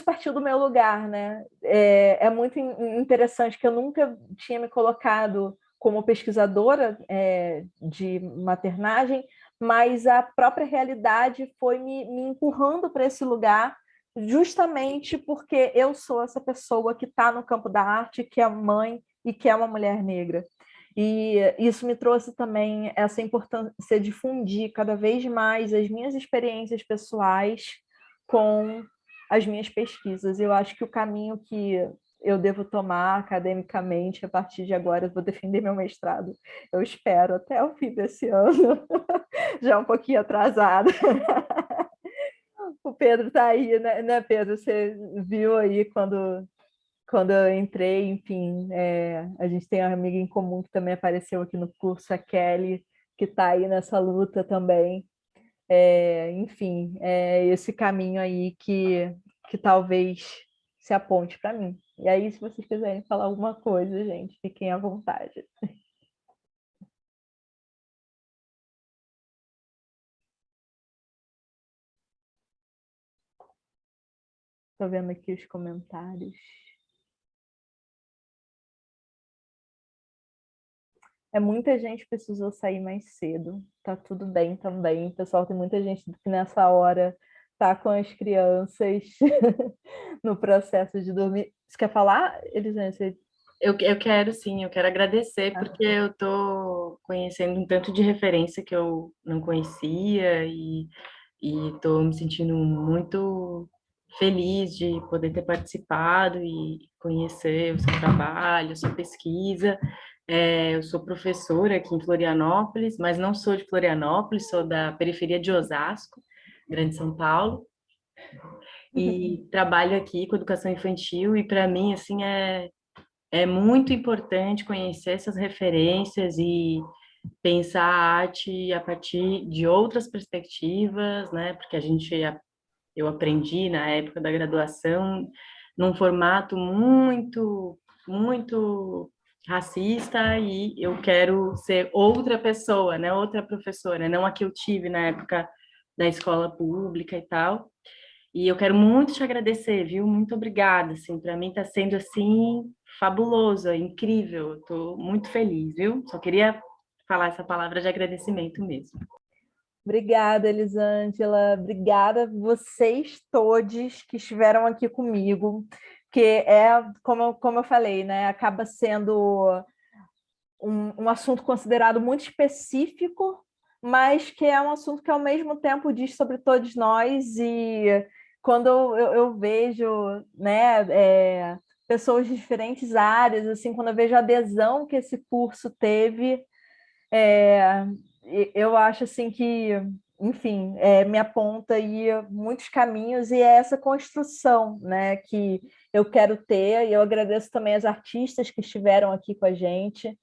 partiu do meu lugar, né? É muito interessante que eu nunca tinha me colocado como pesquisadora de maternagem, mas a própria realidade foi me empurrando para esse lugar, justamente porque eu sou essa pessoa que está no campo da arte, que é mãe e que é uma mulher negra. E isso me trouxe também essa importância de fundir cada vez mais as minhas experiências pessoais com as minhas pesquisas. Eu acho que o caminho que eu devo tomar academicamente a partir de agora, eu vou defender meu mestrado, eu espero, até o fim desse ano, já um pouquinho atrasada. O Pedro está aí, né, Pedro? Você viu aí quando eu entrei, enfim, a gente tem uma amiga em comum que também apareceu aqui no curso, a Kelly, que está aí nessa luta também. Enfim, esse caminho aí que talvez se aponte para mim. E aí, se vocês quiserem falar alguma coisa, gente, fiquem à vontade. Estou vendo aqui os comentários. Muita gente precisou sair mais cedo. Tá tudo bem também. Pessoal, tem muita gente que nessa hora tá com as crianças no processo de dormir. Você quer falar, Elisane? Eu quero, sim, eu quero agradecer, porque eu estou conhecendo um tanto de referência que eu não conhecia e estou me sentindo muito feliz de poder ter participado e conhecer o seu trabalho, a sua pesquisa. Eu sou professora aqui em Florianópolis, mas não sou de Florianópolis, sou da periferia de Osasco, Grande São Paulo, e trabalho aqui com educação infantil, e para mim, assim, é muito importante conhecer essas referências pensar a arte a partir de outras perspectivas, né? Porque eu aprendi na época da graduação num formato muito racista e eu quero ser outra pessoa, né? Outra professora, não a que eu tive na época da escola pública e tal. E eu quero muito te agradecer, viu? Muito obrigada, assim, para mim está sendo assim fabuloso, é incrível. Estou muito feliz, viu? Só queria falar essa palavra de agradecimento mesmo. Obrigada, Elisângela. Obrigada vocês todos que estiveram aqui comigo, que como eu falei, né? Acaba sendo um assunto considerado muito específico, mas que é um assunto que ao mesmo tempo diz sobre todos nós, e quando eu vejo, né, pessoas de diferentes áreas, assim, quando eu vejo a adesão que esse curso teve, eu acho assim que, enfim, me aponta aí muitos caminhos, e é essa construção, né, que eu quero ter, e eu agradeço também as artistas que estiveram aqui com a gente,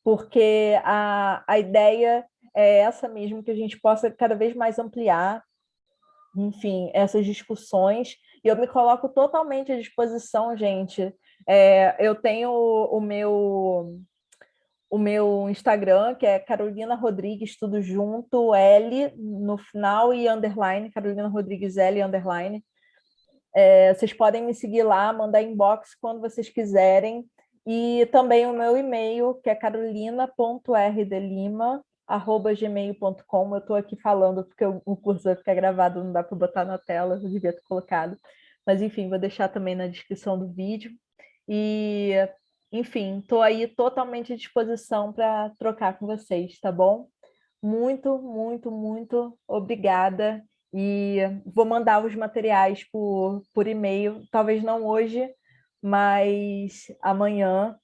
porque a ideia é essa mesmo, que a gente possa cada vez mais ampliar, enfim, essas discussões, e eu me coloco totalmente à disposição, gente. Eu tenho o meu Instagram, que é Carolina Rodrigues, tudo junto, L no final e underline, Carolina Rodrigues L underline. Vocês podem me seguir lá, mandar inbox quando vocês quiserem. E também o meu e-mail, que é carolina.rdelima@gmail.com. Eu estou aqui falando porque o curso vai ficar gravado, não dá para botar na tela, eu devia ter colocado. Mas, enfim, vou deixar também na descrição do vídeo. E, enfim, estou aí totalmente à disposição para trocar com vocês, tá bom? Muito, muito, muito obrigada. E vou mandar os materiais por e-mail, talvez não hoje, mas amanhã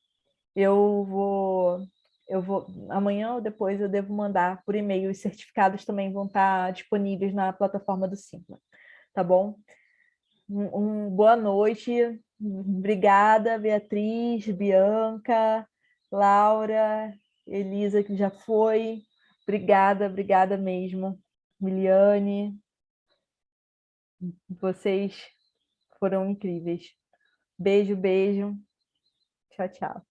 amanhã ou depois eu devo mandar por e-mail. Os certificados também vão estar disponíveis na plataforma do Simpla, tá bom? Boa noite. Obrigada, Beatriz, Bianca, Laura, Elisa, que já foi. Obrigada, obrigada mesmo. Miliane, vocês foram incríveis. Beijo, beijo. Tchau, tchau.